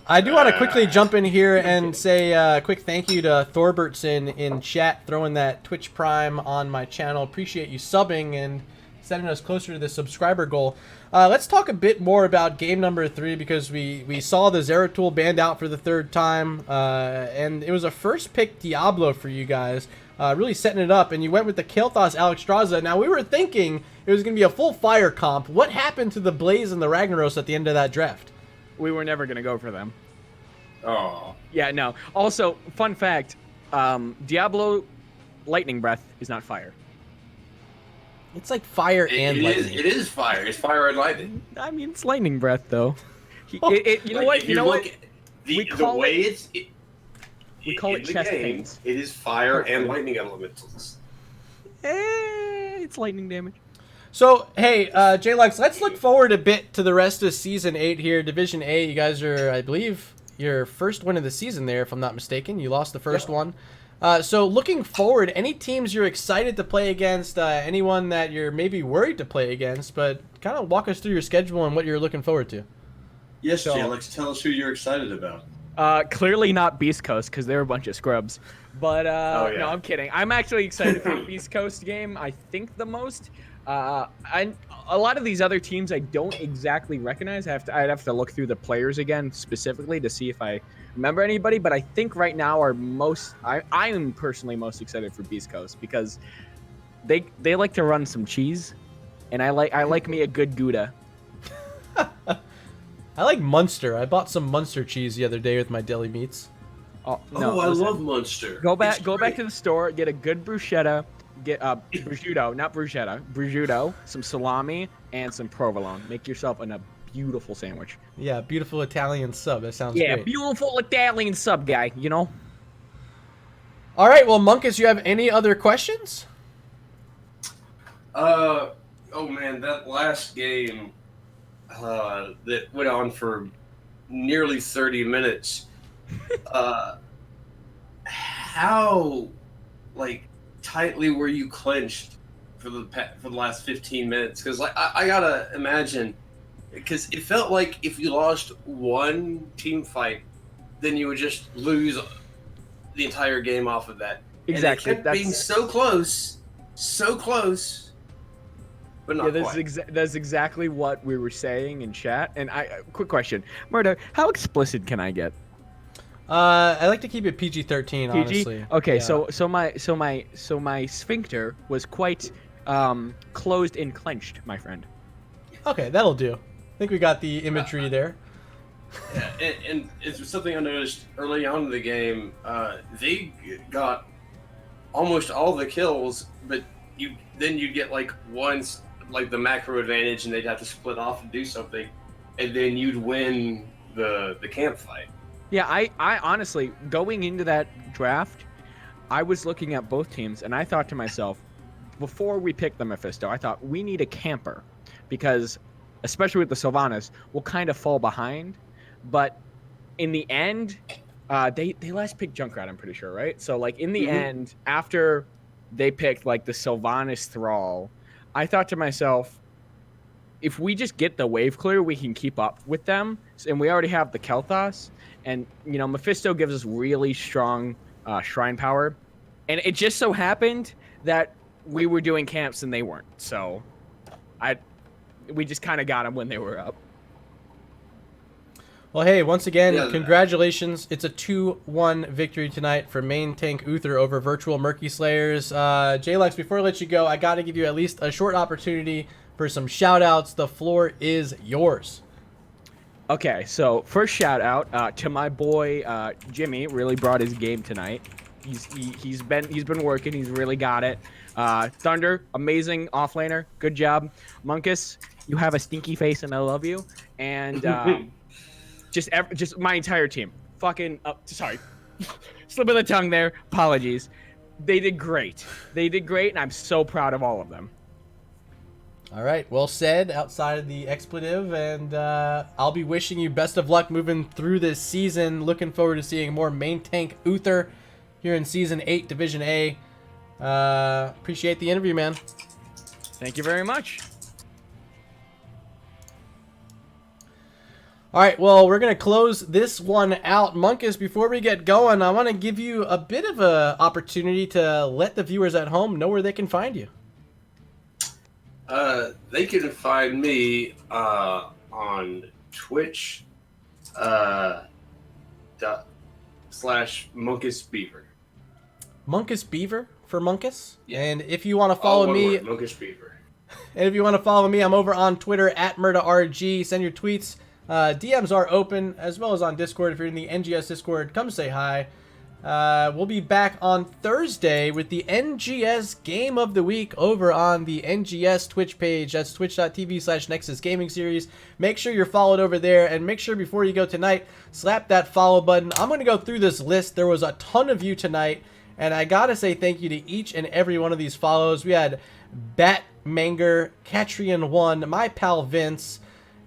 I do want to quickly jump in here and say a quick thank you to Thorbertson in chat, throwing that Twitch Prime on my channel. Appreciate you subbing and sending us closer to the subscriber goal. Let's talk a bit more about game number 3, because we saw the Zeratul banned out for the 3rd time, and it was a first pick Diablo for you guys, really setting it up, and you went with the Kael'thas Alexstrasza. Now, we were thinking it was going to be a full fire comp. What happened to the Blaze and the Ragnaros at the end of that draft? We were never gonna go for them. Oh. Yeah, no. Also, fun fact, Diablo Lightning Breath is not fire. It's like fire and lightning. It is fire. It's fire and lightning. I mean, it's Lightning Breath, though. You know what? You know what? The way it's... We call in it the chest game, pains. It is fire and lightning elementals. It's lightning damage. So, hey, J-Lux, let's look forward a bit to the rest of Season 8 here. Division A, you guys are, I believe, your first win of the season there, if I'm not mistaken. You lost the first one. So, looking forward, any teams you're excited to play against, anyone that you're maybe worried to play against, but kind of walk us through your schedule and what you're looking forward to. Yes, Alex, tell us who you're excited about. Clearly not Beast Coast because they're a bunch of scrubs. But no, I'm kidding. I'm actually excited for the Beast Coast game. I think the most. And a lot of these other teams I don't exactly recognize. I'd have to look through the players again specifically to see if I remember anybody. But I think right now I am personally most excited for Beast Coast because they like to run some cheese, and I like me a good Gouda. I like Munster. I bought some Munster cheese the other day with my deli meats. Oh, no, I listen. love Munster. Go back to the store, get a good bruschetta, get prosciutto, not bruschetta, prosciutto, some salami, and some provolone. Make yourself a beautiful sandwich. Yeah, beautiful Italian sub. That sounds great. Beautiful Italian sub guy, you know? All right, well, Munkus, you have any other questions? Oh man, that last game that went on for nearly 30 minutes. How tightly were you clenched for the last 15 minutes? Because I gotta imagine, because it felt like if you lost one team fight, then you would just lose the entire game off of that. Exactly. And it kept being so close, but not quite. That's exactly what we were saying in chat. And quick question, Murder, how explicit can I get? I like to keep it PG-13, honestly. Okay, Yeah. so my sphincter was quite closed and clenched, my friend. Okay, that'll do. I think we got the imagery there. Yeah, and it's something I noticed early on in the game. They got almost all the kills, but you'd get once the macro advantage, and they'd have to split off and do something, and then you'd win the camp fight. Yeah, I honestly, going into that draft, I was looking at both teams, and I thought to myself, before we pick the Mephisto, I thought we need a camper, because especially with the Sylvanas, we'll kind of fall behind. But in the end, they last picked Junkrat, I'm pretty sure, right? So in the end, after they picked the Sylvanas Thrall, I thought to myself, if we just get the wave clear, we can keep up with them, and we already have the Kel'Thas. And, Mephisto gives us really strong shrine power. And it just so happened that we were doing camps and they weren't. So we just kind of got them when they were up. Well, hey, once again, congratulations. It's a 2-1 victory tonight for main tank Uther over virtual Murky Slayers. J-Lex, before I let you go, I got to give you at least a short opportunity for some shout-outs. The floor is yours. Okay, so first shout out to my boy Jimmy. Really brought his game tonight. He's been working. He's really got it. Thunder, amazing offlaner. Good job. Munkus, you have a stinky face and I love you. And just my entire team. Fucking sorry, slip of the tongue there. Apologies. They did great. And I'm so proud of all of them. All right, well said outside of the expletive, and I'll be wishing you best of luck moving through this season. Looking forward to seeing more main tank Uther here in Season 8, Division A. Appreciate the interview, man. Thank you very much. All right, well, we're going to close this one out. Munkus, before we get going, I want to give you a bit of an opportunity to let the viewers at home know where they can find you. They can find me on Twitch /Munkus Beaver. Munkus Beaver for Munkus. Yeah. And if you want to follow me, Munkus Beaver. And if you want to follow me, I'm over on Twitter @MurdaRG. Send your tweets. DMs are open, as well as on Discord. If you're in the NGS Discord, come say hi. We'll be back on Thursday with the NGS Game of the Week over on the NGS Twitch page. That's twitch.tv/Nexus Gaming Series. Make sure you're followed over there, and make sure before you go tonight, slap that follow button. I'm going to go through this list. There was a ton of you tonight, and I got to say thank you to each and every one of these follows. We had Batmanger, Catrian1, my pal Vince,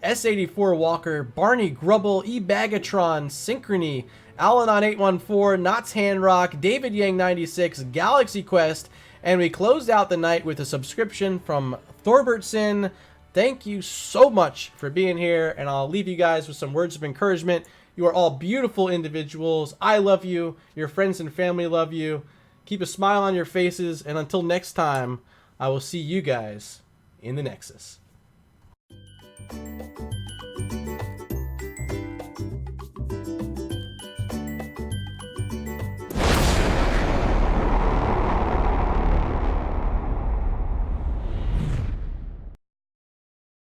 S84 Walker, Barney Grubble, eBagatron, Synchrony, Alanon814, Knots Handrock, David Yang96, Galaxy Quest, and we closed out the night with a subscription from Thorbertson. Thank you so much for being here, and I'll leave you guys with some words of encouragement. You are all beautiful individuals. I love you. Your friends and family love you. Keep a smile on your faces, and until next time, I will see you guys in the Nexus.